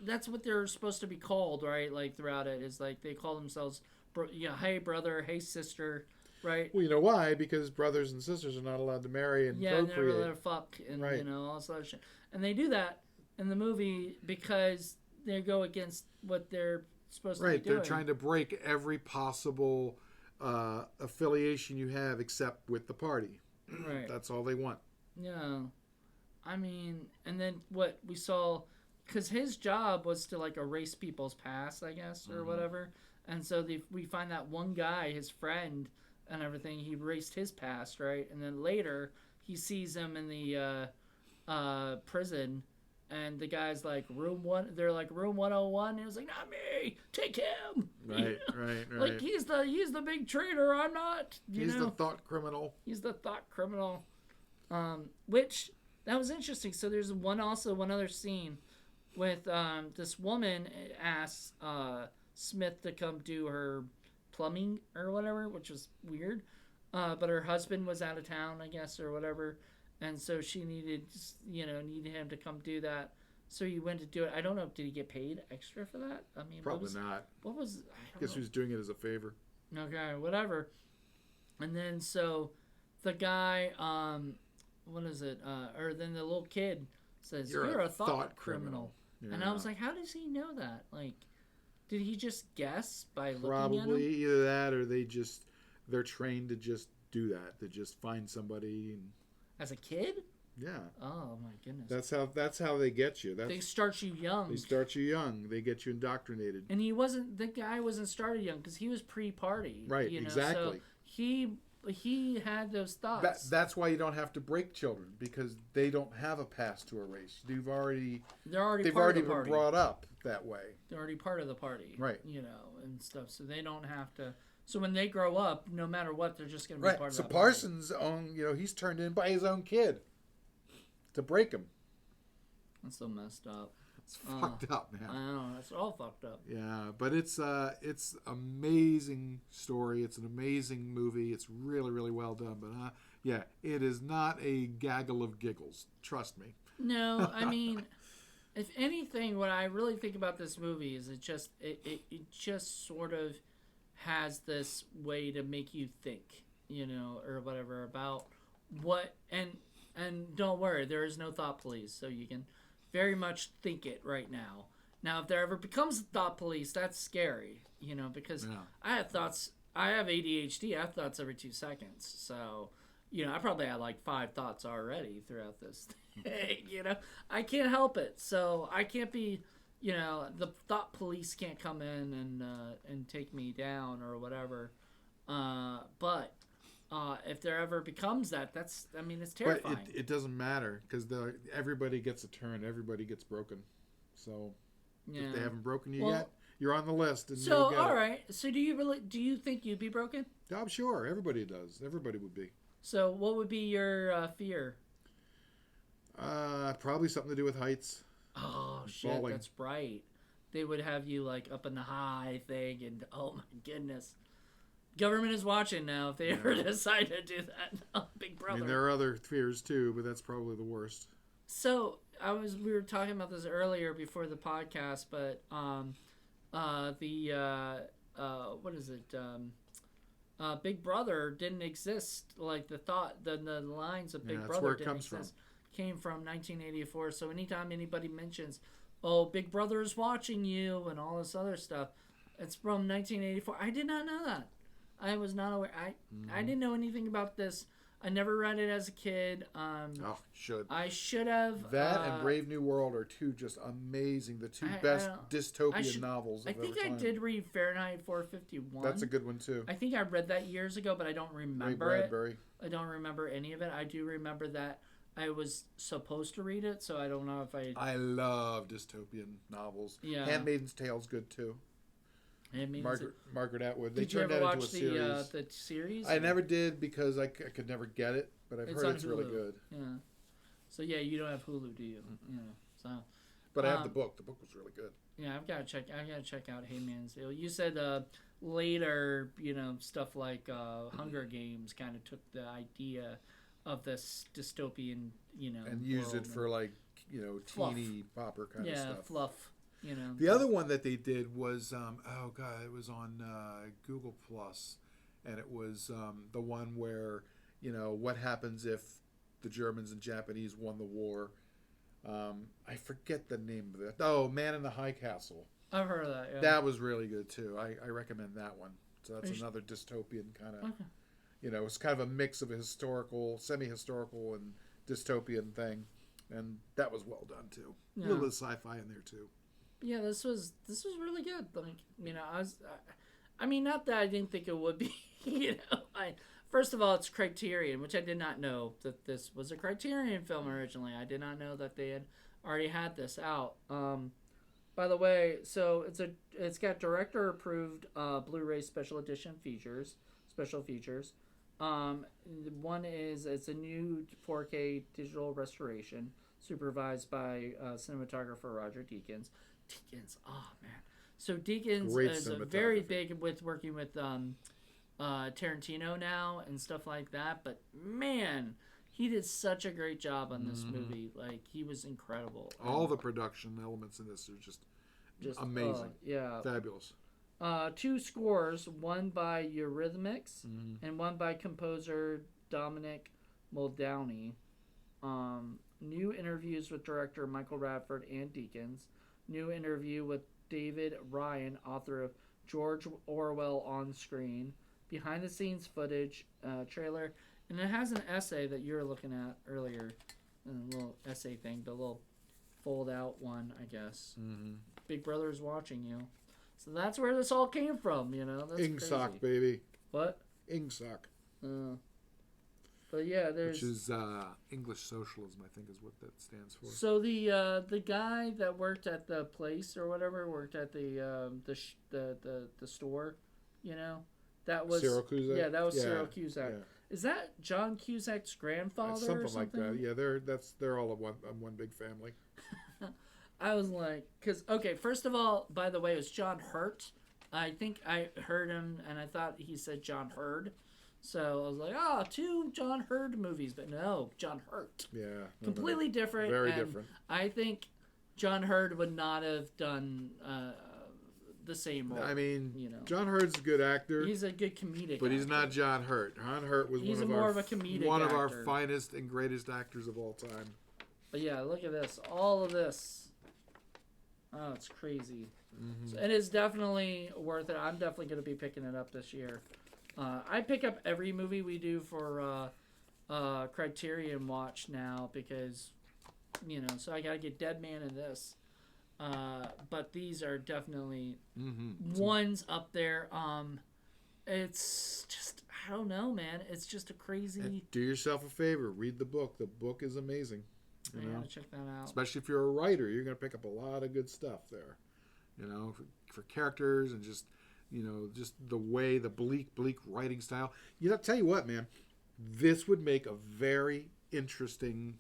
that's what they're supposed to be called, right? Like throughout it is like they call themselves, hey brother, hey sister. Right. Well, you know why? Because brothers and sisters are not allowed to marry and procreate. Yeah, never let her fuck and you know all this other shit. And they do that in the movie because they go against what they're supposed to be doing. Right. They're trying to break every possible affiliation you have except with the party. Right. That's all they want. Yeah. I mean, and then what we saw, because his job was to like erase people's past, I guess, or whatever. And so we find that one guy, his friend, and everything, he erased his past, right? And then later he sees him in the prison, and the guy's like room 101, and he was like, "Not me, take him." Right. Like he's the big traitor, I'm not. He's the thought criminal. He's the thought criminal. Which that was interesting. So there's one other scene with this woman asks Smith to come do her plumbing or whatever, which was weird, but her husband was out of town, I guess, or whatever, and so she needed him to come do that, so he went to do it. I don't know, did he get paid extra for that? I mean, probably not. What was, I guess he was doing it as a favor. Okay, whatever. And then so the guy, what is it, or then the little kid says, you're a thought criminal. Yeah. And I was like, how does he know that? Like, did he just guess by looking at him? Probably either that, or they're trained to just do that, to just find somebody. And... As a kid? Yeah. Oh my goodness. That's how they get you. They start you young. They start you young. They get you indoctrinated. And the guy wasn't started young because he was pre-party. Right. You know? Exactly. So he had those thoughts. That's why you don't have to break children, because they don't have a past to erase. They've already been brought up that way. They're already part of the party. Right. You know, and stuff. So they don't have to. So when they grow up, no matter what, they're just going to be part of So that Parsons' he's turned in by his own kid to break him. That's so messed up. It's fucked up, man. I know, that's all fucked up. Yeah, but it's amazing story. It's an amazing movie. It's really, really well done. But yeah, it is not a gaggle of giggles. Trust me. No, I mean, if anything, what I really think about this movie is it just sort of has this way to make you think, you know, or whatever about what and don't worry, there is no thought police, so you can very much think it right now. Now, if there ever becomes a thought police, that's scary, you know, because I have thoughts. I have ADHD. I have thoughts every 2 seconds. So, you know, I probably had like 5 thoughts already throughout this thing, you know. I can't help it. So I can't be, you know, the thought police can't come in and take me down or whatever. But if there ever becomes that, it's terrifying. But it doesn't matter, because everybody gets a turn. Everybody gets broken. So if they haven't broken you yet, you're on the list. And so all right. So do you think you'd be broken? I'm sure everybody does. Everybody would be. So what would be your fear? Probably something to do with heights. Oh shit, falling. That's right. They would have you like up in the high thing, and oh my goodness. Government is watching now if they ever decide to do that. Oh, Big Brother. I mean, there are other fears too, but that's probably the worst. So we were talking about this earlier before the podcast, but what is it? Big Brother didn't exist. Like the lines of Big Brother didn't exist. Came from 1984. So anytime anybody mentions, "Oh, Big Brother is watching you" and all this other stuff, it's from 1984. I did not know that. I was not aware. I didn't know anything about this. I never read it as a kid. Should. I should have. That and Brave New World are two just amazing. The two best dystopian novels of I did read Fahrenheit 451. That's a good one too. I think I read that years ago, but I don't remember Ray Bradbury. I don't remember any of it. I do remember that I was supposed to read it, so I don't know if I love dystopian novels. Yeah. Handmaid's Tale's good too. Margaret Atwood. They turned that into a series. The series? I never did, because I could never get it, but I've heard it's really good. Yeah. So yeah, you don't have Hulu, do you? Mm-hmm. Yeah. So. But I have the book. The book was really good. Yeah, I gotta check out Handmaid's Tale. You said later, you know, stuff like Hunger Games kind of took the idea of this dystopian, you know, and used it for like, you know, teeny popper kind of stuff. Yeah, fluff. You know, the other one that they did was it was on Google Plus, and it was the one where, you know, what happens if the Germans and Japanese won the war. I forget the name of it. Oh, Man in the High Castle. I've heard of that. Yeah. That was really good too. I recommend that one. So that's another dystopian kind of. Okay. You know, it's kind of a mix of a historical, semi-historical, and dystopian thing, and that was well done too. Yeah. A little bit of sci-fi in there too. Yeah, this was really good. Like, you know, I mean, not that I didn't think it would be. You know, first of all, it's Criterion, which I did not know that this was a Criterion film originally. I did not know that they had already had this out. By the way, so it's got director approved Blu-ray special features. One is it's a new 4K digital restoration supervised by cinematographer Roger Deakins. Oh man! So Deakins is very big with working with Tarantino now and stuff like that. But man, he did such a great job on this movie. Like, he was incredible. All the production elements in this are just amazing. Yeah, fabulous. 2 scores, one by Eurythmics and one by composer Dominic Muldowney. New interviews with director Michael Radford and Deakins. New interview with David Ryan, author of George Orwell on Screen. Behind the scenes footage, trailer, and it has an essay that you were looking at earlier. a little essay thing, the little fold out one, I guess. Mm-hmm. Big Brother is watching you. So that's where this all came from, you know. That's Ingsoc, crazy. baby. What? Ingsoc. But yeah, there's... Which is English socialism, I think is what that stands for. So the guy that worked at the place or whatever, worked at the store, you know? That was... Cyril Cusack? Yeah, that was Cyril Cusack. Yeah. Is that John Cusack's grandfather something or something? like that. Yeah, they're all one big family. I was like, because, okay, first of all, by the way, it was John Hurt. I think I heard him, and I thought he said John Hurd. So I was like, 2 John Hurd movies. But no, John Hurt. Yeah. Completely different. Very different. I think John Hurd would not have done the same role. I mean, you know, John Hurt's a good actor. He's a good comedic But he's actor. not John Hurt. John Hurt was He's one more of a comedic of our actor. finest and greatest actors of all time. But yeah, look at this. All of this. Oh, it's crazy. Mm-hmm. So it is definitely worth it. I'm definitely going to be picking it up this year. I pick up every movie we do for Criterion Watch now because, you know, so I got to get Dead Man in this. But these are definitely ones up there. It's just, I don't know, man. It's just a crazy... And do yourself a favor. Read the book. The book is amazing. I gotta check that out. Especially if you're a writer, you're going to pick up a lot of good stuff there. You know, for characters and just, you know, just the way, the bleak writing style. You know, tell you what, man, this would make a very interesting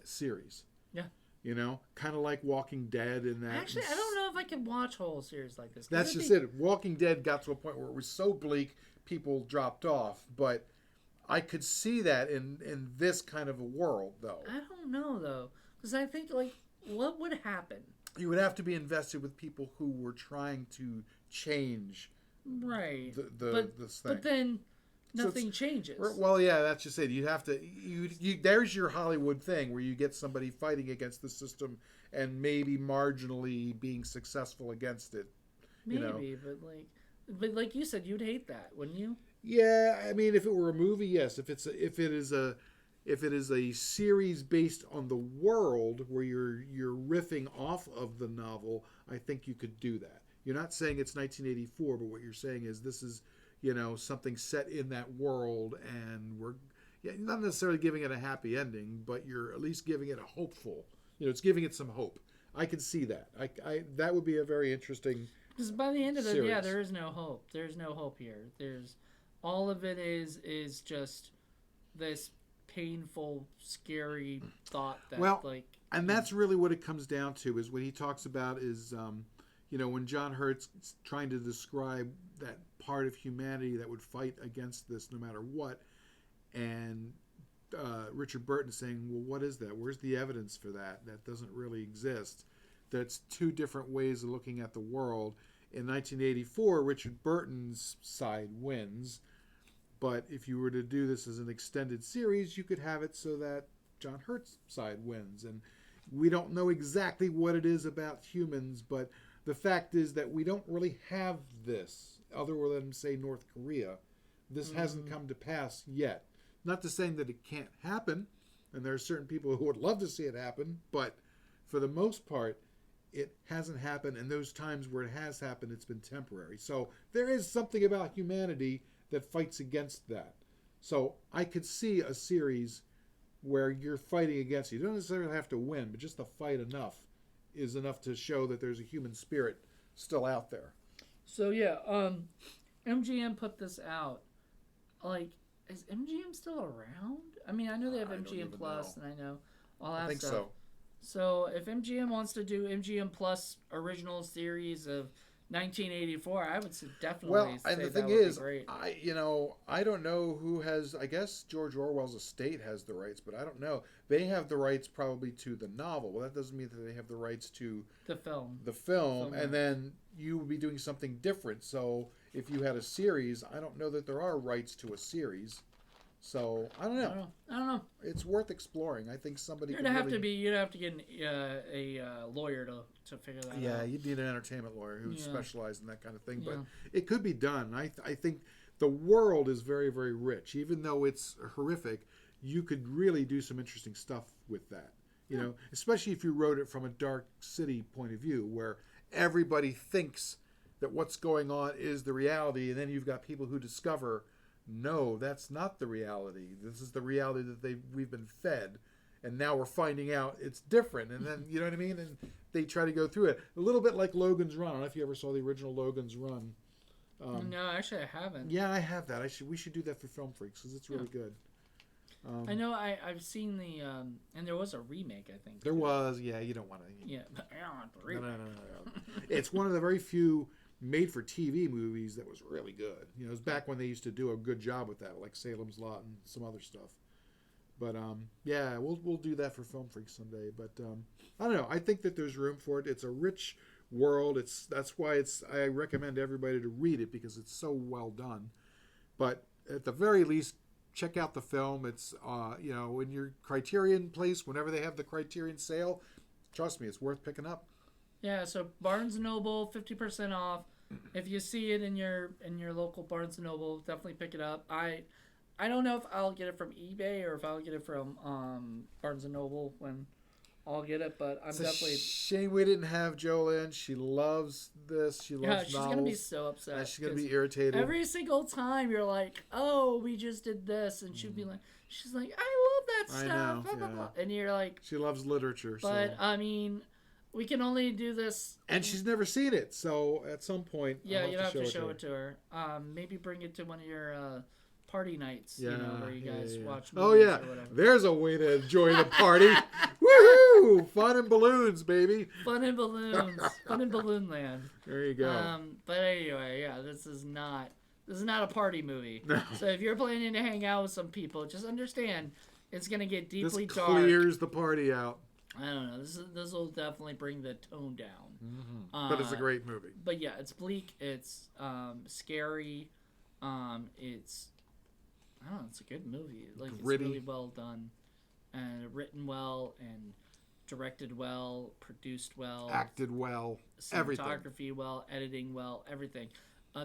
series. Yeah. You know, kind of like Walking Dead in that. Actually, I don't know if I can watch a whole series like this. That's just it. Walking Dead got to a point where it was so bleak, people dropped off. But I could see that in this kind of a world, though. I don't know, though. Because I think, like, what would happen? You would have to be invested with people who were trying to change right this thing. But then nothing changes. Well, yeah, that's just it. You'd have to. You there's your Hollywood thing where you get somebody fighting against the system and maybe marginally being successful against it. Maybe, you know? but like you said, you'd hate that, wouldn't you? Yeah, I mean, if it were a movie, yes. If it is a series based on the world where you're riffing off of the novel, I think you could do that. You're not saying it's 1984, but what you're saying is this is, you know, something set in that world, and we're not necessarily giving it a happy ending, but you're at least giving it a hopeful. You know, it's giving it some hope. I can see that. I that would be a very interesting. Because by the end of it, series. yeah, there is no hope. There's no hope here. There's all of it is just this painful, scary thought that and that's really what it comes down to is what he talks about is you know, when John Hurt's trying to describe that part of humanity that would fight against this no matter what, and Richard Burton saying, well, what is that? Where's the evidence for that? That doesn't really exist. That's 2 different ways of looking at the world. In 1984, Richard Burton's side wins. But if you were to do this as an extended series, you could have it so that John Hurt's side wins. And we don't know exactly what it is about humans, but the fact is that we don't really have this, other than, say, North Korea. This hasn't come to pass yet. Not to say that it can't happen, and there are certain people who would love to see it happen, but for the most part, it hasn't happened, and those times where it has happened, it's been temporary. So there is something about humanity that fights against that. So I could see a series where you're fighting against it. You don't necessarily have to win, but just to fight enough is enough to show that there's a human spirit still out there. So yeah, MGM put this out. Like, is MGM still around? I mean, I know they have MGM Plus, and I know all that stuff. I think so. So if MGM wants to do MGM Plus original series of 1984, I would definitely say and the that thing would is, be great. I don't know who has. I guess George Orwell's estate has the rights, but I don't know. They have the rights probably to the novel. Well, that doesn't mean that they have the rights to the film. And then you would be doing something different. So if you had a series, I don't know that there are rights to a series. So I don't know. It's worth exploring. I think somebody. You'd have to get a lawyer to figure that out. Yeah, you'd need an entertainment lawyer who specialized in that kind of thing. But it could be done. I think the world is very, very rich, even though it's horrific. you could really do some interesting stuff with that. You know, especially if you wrote it from a dark city point of view, where everybody thinks that what's going on is the reality, and then you've got people who discover, no, that's not the reality. This is the reality that we've been fed, and now we're finding out it's different. And then, you know what I mean? And they try to go through it a little bit like Logan's Run. I don't know if you ever saw the original Logan's Run. No, actually, I haven't. Yeah, I have that. We should do that for Film Freaks because it's really good. I know I've seen the and there was a remake, I think. There was, yeah. You don't want to. Yeah, No. It's one of the very few made-for-TV movies that was really good. You know, it was back when they used to do a good job with that, like Salem's Lot and some other stuff. But yeah, we'll do that for Film Freaks someday. But I don't know. I think that there's room for it. It's a rich world. That's why I recommend everybody to read it because it's so well done. But at the very least, check out the film. It's you know, in your Criterion place, whenever they have the Criterion sale, trust me, it's worth picking up. Yeah, so Barnes & Noble, 50% off. If you see it in your local Barnes & Noble, definitely pick it up. I don't know if I'll get it from eBay or if I'll get it from Barnes & Noble when I'll get it, but I'm definitely... shame we didn't have Jolene. She loves this. She loves novels. She's going to be so upset. She's going to be irritated. Every single time you're like, oh, we just did this, and she'll be like, she's like, I love that stuff. I know, blah, blah, blah. And you're like... She loves literature. But, I mean... We can only do this, and she's never seen it. So at some point, yeah, you have to show it to her. Maybe bring it to one of your party nights. You know, where you guys watch movies. Oh yeah, or whatever. There's a way to enjoy the party. Woohoo! Fun and balloons, baby. Fun and balloons. Fun in balloon land. There you go. But anyway, yeah, this is not a party movie. No. So if you're planning to hang out with some people, just understand it's gonna get deeply dark. This clears the party out. I don't know. This will definitely bring the tone down. Mm-hmm. But it's a great movie. But yeah, it's bleak. It's scary. It's I don't know. It's a good movie. Like gritty. It's really well done, and written well, and directed well, produced well, acted well, everything. Cinematography well, editing well, everything.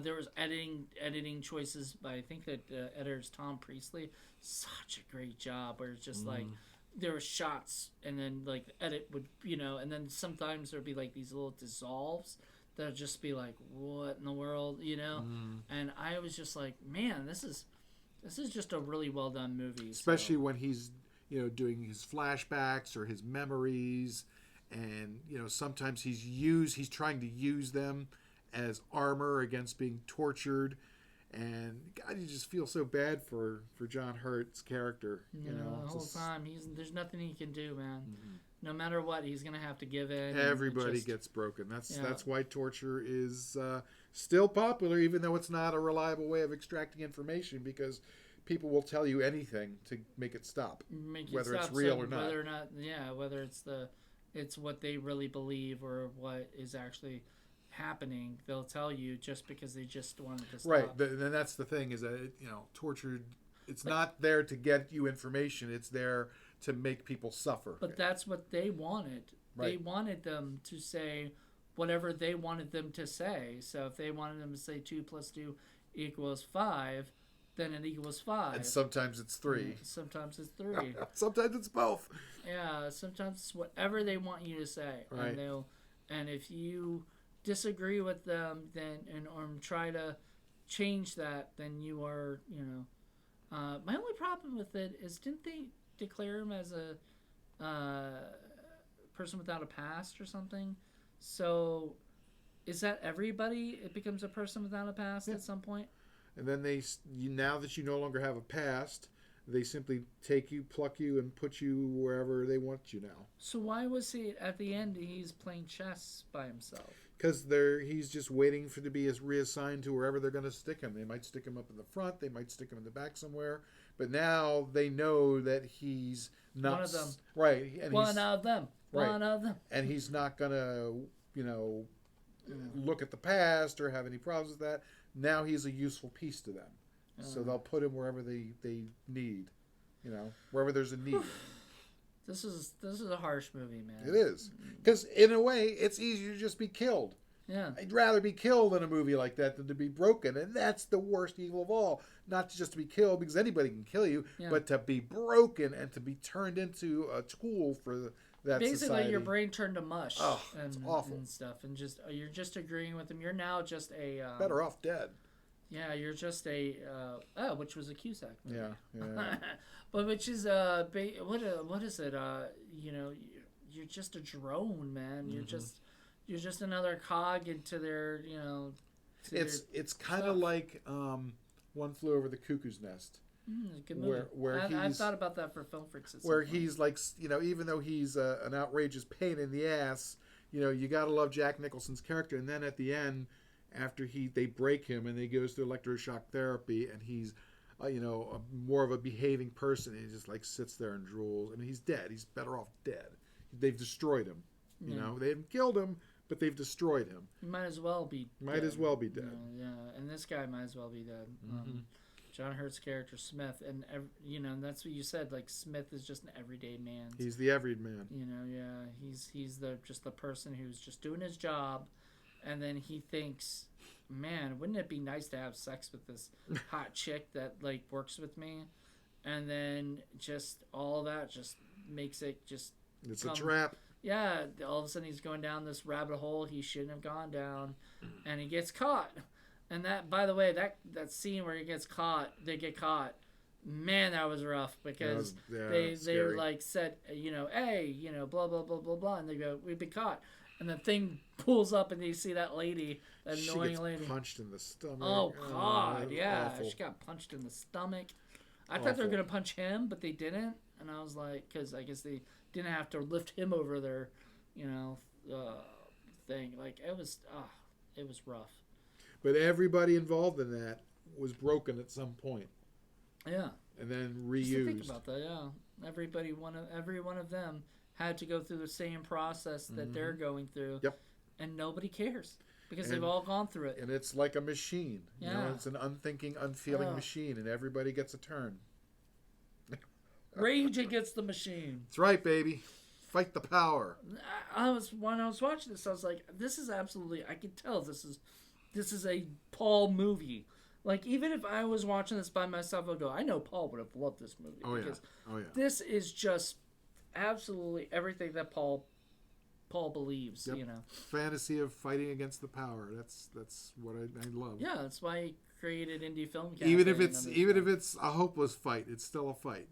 There was editing choices by I think that editor's Tom Priestley. Such a great job. Where it's just like. There were shots, and then like the edit would, you know, and then sometimes there'd be like these little dissolves that'd just be like, what in the world, you know? And I was just like, man, this is just a really well done movie. Especially when he's, you know, doing his flashbacks or his memories, and you know sometimes he's trying to use them as armor against being tortured. And God, you just feel so bad for John Hurt's character. You know, the whole time there's nothing he can do, man. Mm-hmm. No matter what, he's gonna have to give in. Everybody gets broken. That's why torture is still popular, even though it's not a reliable way of extracting information, because people will tell you anything to make it stop, whether it's real or not. Whether it's what they really believe or what is actually happening, they'll tell you just because they just wanted to stop. Right, and that's the thing is that you know, torture. It's not there to get you information. It's there to make people suffer. But that's what they wanted. Right. They wanted them to say whatever they wanted them to say. So if they wanted them to say 2 + 2 = 5, then it equals 5. And sometimes it's 3. Sometimes it's 3. Sometimes it's both. Yeah, sometimes it's whatever they want you to say. Right. And if you disagree with them or try to change that, then you are, you know. My only problem with it is, didn't they declare him as a person without a past or something? So is that everybody? It becomes a person without a past at some point? And then now that you no longer have a past, they simply take you, pluck you, and put you wherever they want you now. So why was he, at the end, he's playing chess by himself? Because he's just waiting to be reassigned to wherever they're going to stick him. They might stick him up in the front. They might stick him in the back somewhere. But now they know that he's not... One of them. Right. And One of them. Right. One of them. And he's not going to, you know, look at the past or have any problems with that. Now he's a useful piece to them. So they'll put him wherever they need, you know, wherever there's a need. This is a harsh movie, man. It is. Because in a way, it's easier to just be killed. Yeah. I'd rather be killed in a movie like that than to be broken, and that's the worst evil of all. Not just to be killed, because anybody can kill you, but to be broken and to be turned into a tool for that Basically, society. your brain turned to mush. Oh, it's awful. And stuff, and just you're just agreeing with them. You're now just a better off dead. Yeah, you're just a which was a Cusack movie. Yeah. But which is what is it? You're just a drone, man. Mm-hmm. You're just another cog into their It's kind of like One Flew Over the Cuckoo's Nest. Good movie. Where I've thought about that for Film Freaks. Where he's like, even though he's an outrageous pain in the ass, you got to love Jack Nicholson's character. And then at the end, after they break him and he goes through electroshock therapy and he's, more of a behaving person, and he just like sits there and drools. I mean, he's dead. He's better off dead. They've destroyed him. They haven't killed him, but they've destroyed him. He might as well be. As well be dead. And this guy might as well be dead. Mm-hmm. John Hurt's character Smith, and that's what you said. Like Smith is just an everyday man. He's the everyman. He's just the person who's just doing his job, and then he thinks, man, wouldn't it be nice to have sex with this hot chick that like works with me, and then just all that just makes it just. It's a trap. Yeah, all of a sudden he's going down this rabbit hole he shouldn't have gone down, and he gets caught. And that, by the way, that scene where they get caught, man, that was rough because they were like said, hey, blah blah blah blah blah, and they go, we've been caught, and the thing pulls up and you see that lady, that annoying lady, punched in the stomach. Oh God, yeah, awful. She got punched in the stomach. I thought they were gonna punch him, but they didn't, and I was like, because I guess they didn't have to lift him over their, thing. Like it was rough. But everybody involved in that was broken at some point. Yeah. And then reused. Just to think about that, yeah. Every one of them had to go through the same process that they're going through. Yep. And nobody cares because they've all gone through it. And it's like a machine. Yeah. It's an unthinking, unfeeling machine, and everybody gets a turn. Rage against the machine. That's right, baby. Fight the power. When I was watching this, I was like, this is absolutely. I can tell this is a Paul movie. Like, even if I was watching this by myself, I'd go, I know Paul would have loved this movie. Oh, because yeah. This is just absolutely everything that Paul believes, Yep. Fantasy of fighting against the power. That's what I love. Yeah, that's why he created Indie Film Cafe. Even if it's a hopeless fight, it's still a fight.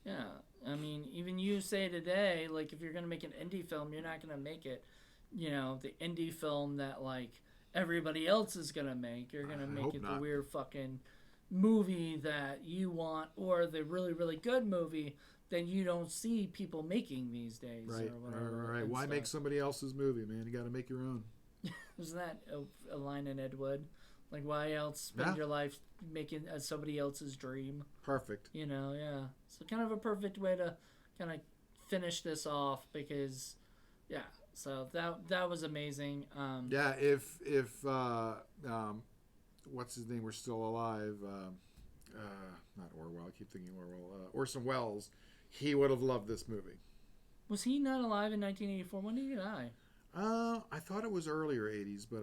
Yeah. I mean, even you say today, like, if you're going to make an indie film, you're not going to make it, the indie film that, like, everybody else is going to make. You're going to make it the weird fucking movie that you want, or the really, really good movie that you don't see people making these days. Right, or whatever. right. Why make somebody else's movie, man? You got to make your own. Isn't that a line in Ed Wood? Like, why else spend your life making somebody else's dream? Perfect. Yeah. So kind of a perfect way to kind of finish this off because, yeah. So that was amazing. If what's his name were still alive, not Orwell. I keep thinking Orwell. Orson Welles, he would have loved this movie. Was he not alive in 1984? When did he die? I thought it was earlier 80s, but I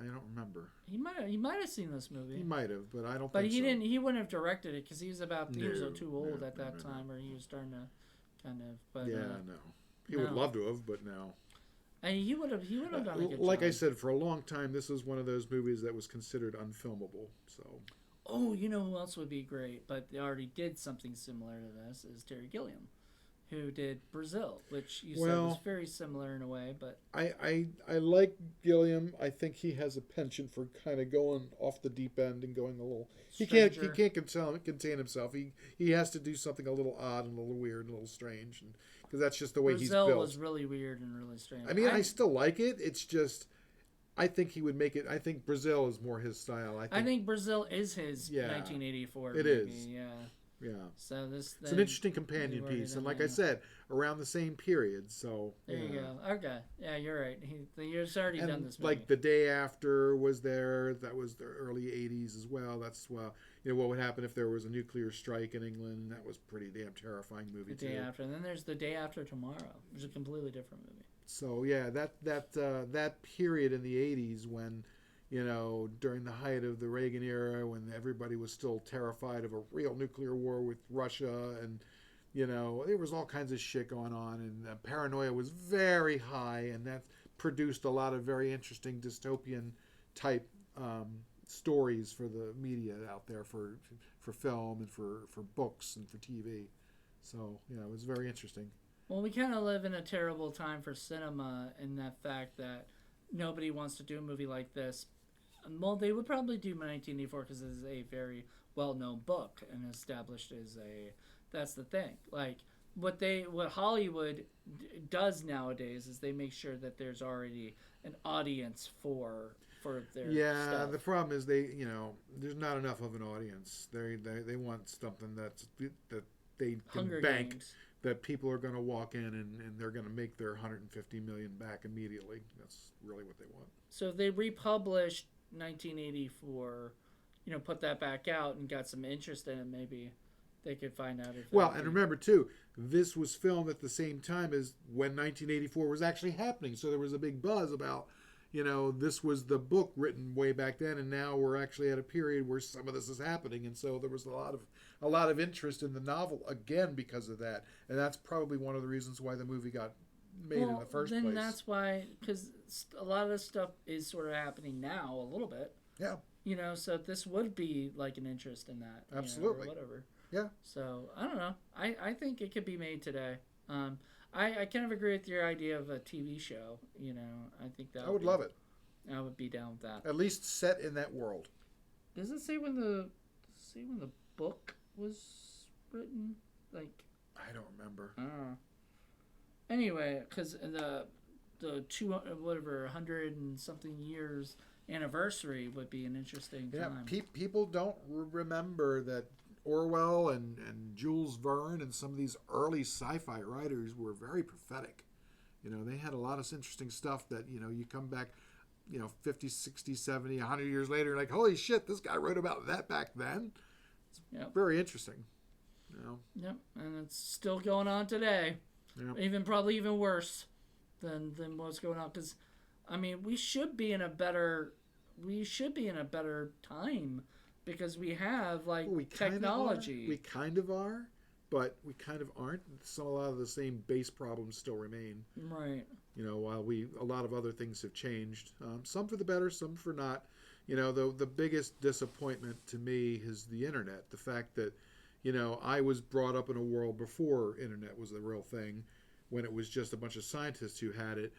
don't remember. He might have seen this movie. He might have, but I don't. But think he so. didn't. He wouldn't have directed it because he was too old at that time, or he was starting to kind of. But no, he would love to have, but no. He would have done a good like job. I said, for a long time, this was one of those movies that was considered unfilmable. So. Oh, you know who else would be great, but they already did something similar to this, is Terry Gilliam, who did Brazil, which you said was very similar in a way. But I like Gilliam. I think he has a penchant for kind of going off the deep end and going a little. Stranger. He can't contain himself. He has to do something a little odd and a little weird and a little strange, and because that's just the way he's built. Brazil was really weird and really strange. I mean, I still like it. It's just. I think he would make it. I think Brazil is more his style. I think Brazil is his 1984. It movie. is. Yeah. Yeah. So it's an interesting companion piece, and like I said, around the same period. So there you go. Okay. Yeah, you're right. He's already done this movie. Like The Day After was there. That was the early '80s as well. That's what would happen if there was a nuclear strike in England. That was a pretty damn terrifying movie. The Day After, and then there's The Day After Tomorrow, which is a completely different movie. So yeah, that period in the '80s when, during the height of the Reagan era, when everybody was still terrified of a real nuclear war with Russia, and there was all kinds of shit going on, and paranoia was very high, and that produced a lot of very interesting dystopian type stories for the media out there, for film and for books and for TV. So it was very interesting. Well, we kind of live in a terrible time for cinema in that fact that nobody wants to do a movie like this. Well, they would probably do 1984 because it is a very well-known book and established as a. That's the thing. Like what Hollywood does nowadays is they make sure that there's already an audience for their stuff. The problem is there's not enough of an audience. They want something that they can Hunger bank. Games. That people are going to walk in and they're going to make their 150 million back immediately. That's really what they want. So if they republished 1984, put that back out and got some interest in it, maybe they could find out if. Well, and remember too, this was filmed at the same time as when 1984 was actually happening. So there was a big buzz about, this was the book written way back then, and now we're actually at a period where some of this is happening, and so there was a lot of interest in the novel again because of that, and that's probably one of the reasons why the movie got made in the first place. Then that's why, because a lot of this stuff is sort of happening now a little bit. Yeah. So this would be like an interest in that. Absolutely. Or whatever. Yeah. So I don't know. I think it could be made today. I kind of agree with your idea of a TV show. I think that I would love it. I would be down with that. At least set in that world. Does it say when the book was written? Like, I don't remember. I don't know. Anyway, because the 100 and something years anniversary would be an interesting time. People don't remember that Orwell and Jules Verne and some of these early sci-fi writers were very prophetic. They had a lot of interesting stuff that, you come back, 50, 60, 70, 100 years later, like, holy shit, this guy wrote about that back then. It's very interesting. Yep, and it's still going on today. Yep. Probably even worse than what's going on. Because, we should be in a better time because we have technology. We kind of are, but we kind of aren't. A lot of the same base problems still remain. Right. While a lot of other things have changed, some for the better, some for not. The biggest disappointment to me is the internet. The fact that, I was brought up in a world before internet was the real thing, when it was just a bunch of scientists who had it.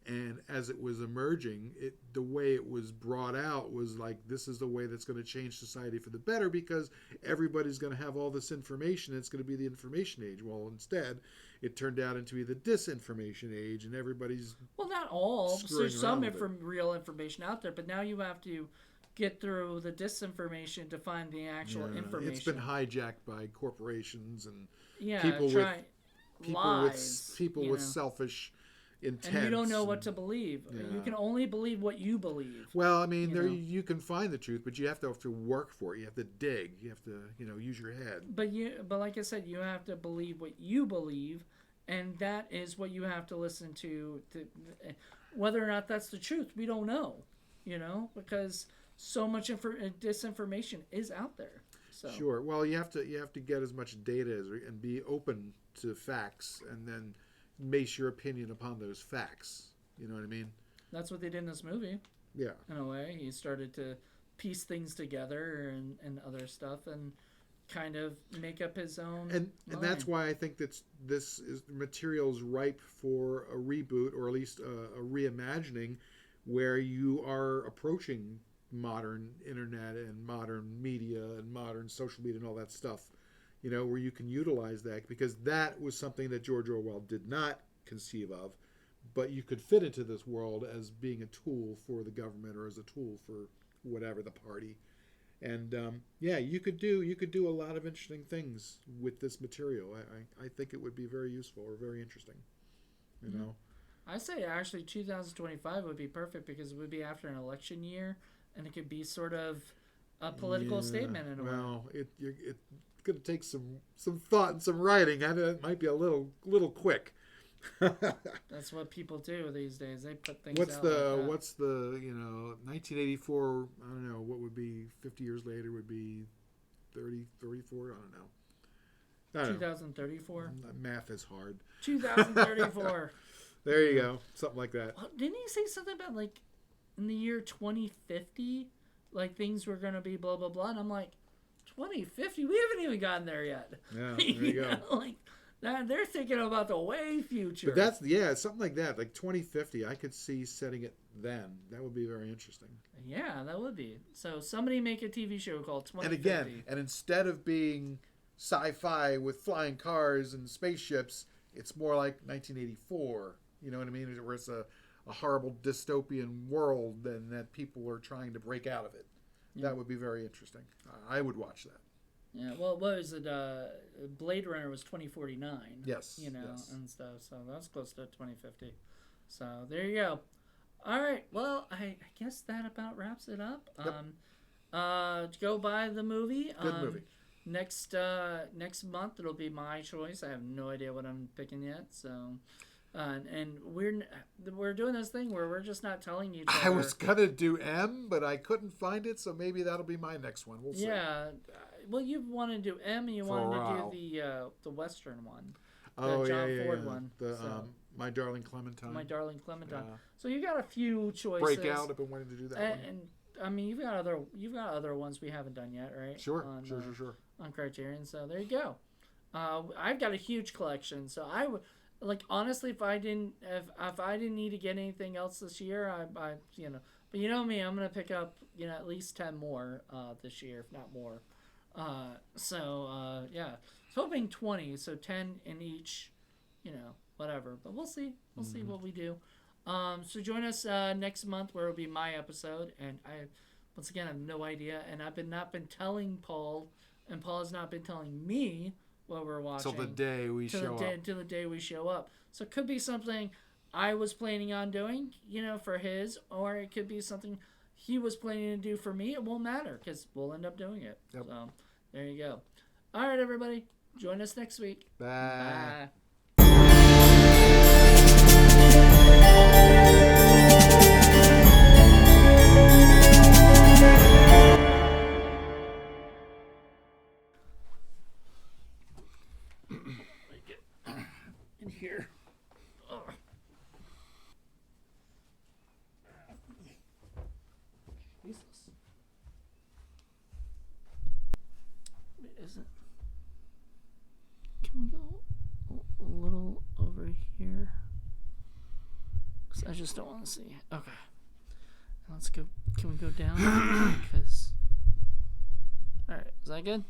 And as it was emerging, the way it was brought out was like, this is the way that's going to change society for the better because everybody's going to have all this information. It's going to be the information age. Well, instead, it turned out into the disinformation age, and everybody's not all. There's some real information out there, but now you have to get through the disinformation to find the actual information. It's been hijacked by corporations and people with selfish intent. And you don't know what to believe. Yeah. You can only believe what you believe. Well, you can find the truth, but you have to work for it. You have to dig. You have to, use your head. But like I said, you have to believe what you believe, and that is what you have to listen to. Whether or not that's the truth, we don't know. Because so much disinformation is out there. So. Sure. Well, you have to get as much data and be open to facts, and then base your opinion upon those facts. You know what I mean? That's what they did in this movie. Yeah. In a way, he started to piece things together and other stuff and kind of make up his own. And that's why I think that this material's ripe for a reboot, or at least a reimagining, where you are approaching modern internet and modern media and modern social media and all that stuff. Where you can utilize that, because that was something that George Orwell did not conceive of, but you could fit into this world as being a tool for the government or as a tool for whatever the party. And you could do a lot of interesting things with this material. I think it would be very useful or very interesting. I say actually 2025 would be perfect because it would be after an election year, and it could be sort of a political statement in a way. Well, it's going to take some thought and some writing. It might be a little quick, That's what people do these days. They put things What's out the like that. what's the 1984? I don't know. What would be 50 years later? Would be 30, 34? I don't know. I don't know. 2034? Math is hard. 2034. There you go. Something like that. Well, didn't he say something about, like, in the year 2050, like, things were going to be blah, blah, blah? And I'm like, 2050? We haven't even gotten there yet. Yeah, there you go. Like, they're thinking about the way future. But something like that. Like 2050, I could see setting it then. That would be very interesting. Yeah, that would be. So somebody make a TV show called 2050. And again, instead of being sci-fi with flying cars and spaceships, it's more like 1984. You know what I mean? Where it's a horrible dystopian world and that people are trying to break out of it. Yeah. That would be very interesting. I would watch that. Yeah, well, what was it? Blade Runner was 2049. Yes. Yes. And stuff. So that's close to 2050. So there you go. All right. Well, I guess that about wraps it up. Yep. Go buy the movie. Good movie. Next month it'll be my choice. I have no idea what I'm picking yet. So. And we're doing this thing where we're just not telling each other. I was gonna do M, but I couldn't find it, so maybe that'll be my next one. We'll see. Yeah, well, you want to do M, and you wanted to do the Western one, the John Ford one. My Darling Clementine. My Darling Clementine. Yeah. So you got a few choices. Breakout. I've been wanting to do that one. And I mean, you've got other ones we haven't done yet, right? Sure. Sure. On Criterion, so there you go. I've got a huge collection, so I would. Like, honestly, if I didn't need to get anything else this year, I but you know me, I'm gonna pick up at least 10 more this year, if not more. Yeah, hoping 20, so 10 in each, whatever. But we'll see see what we do. So join us next month where it'll be my episode, and I once again have no idea, and I've not been telling Paul, and Paul has not been telling me what we're watching till the day we show up. Till the day we show up. So it could be something I was planning on doing, for his, or it could be something he was planning to do for me. It won't matter because we'll end up doing it. Yep. So there you go. All right, everybody. Join us next week. Bye. Here. Jesus. Is it? Can we go a little over here? Because I just don't want to see. Okay. Let's go. Can we go down? Because. Alright, is that good?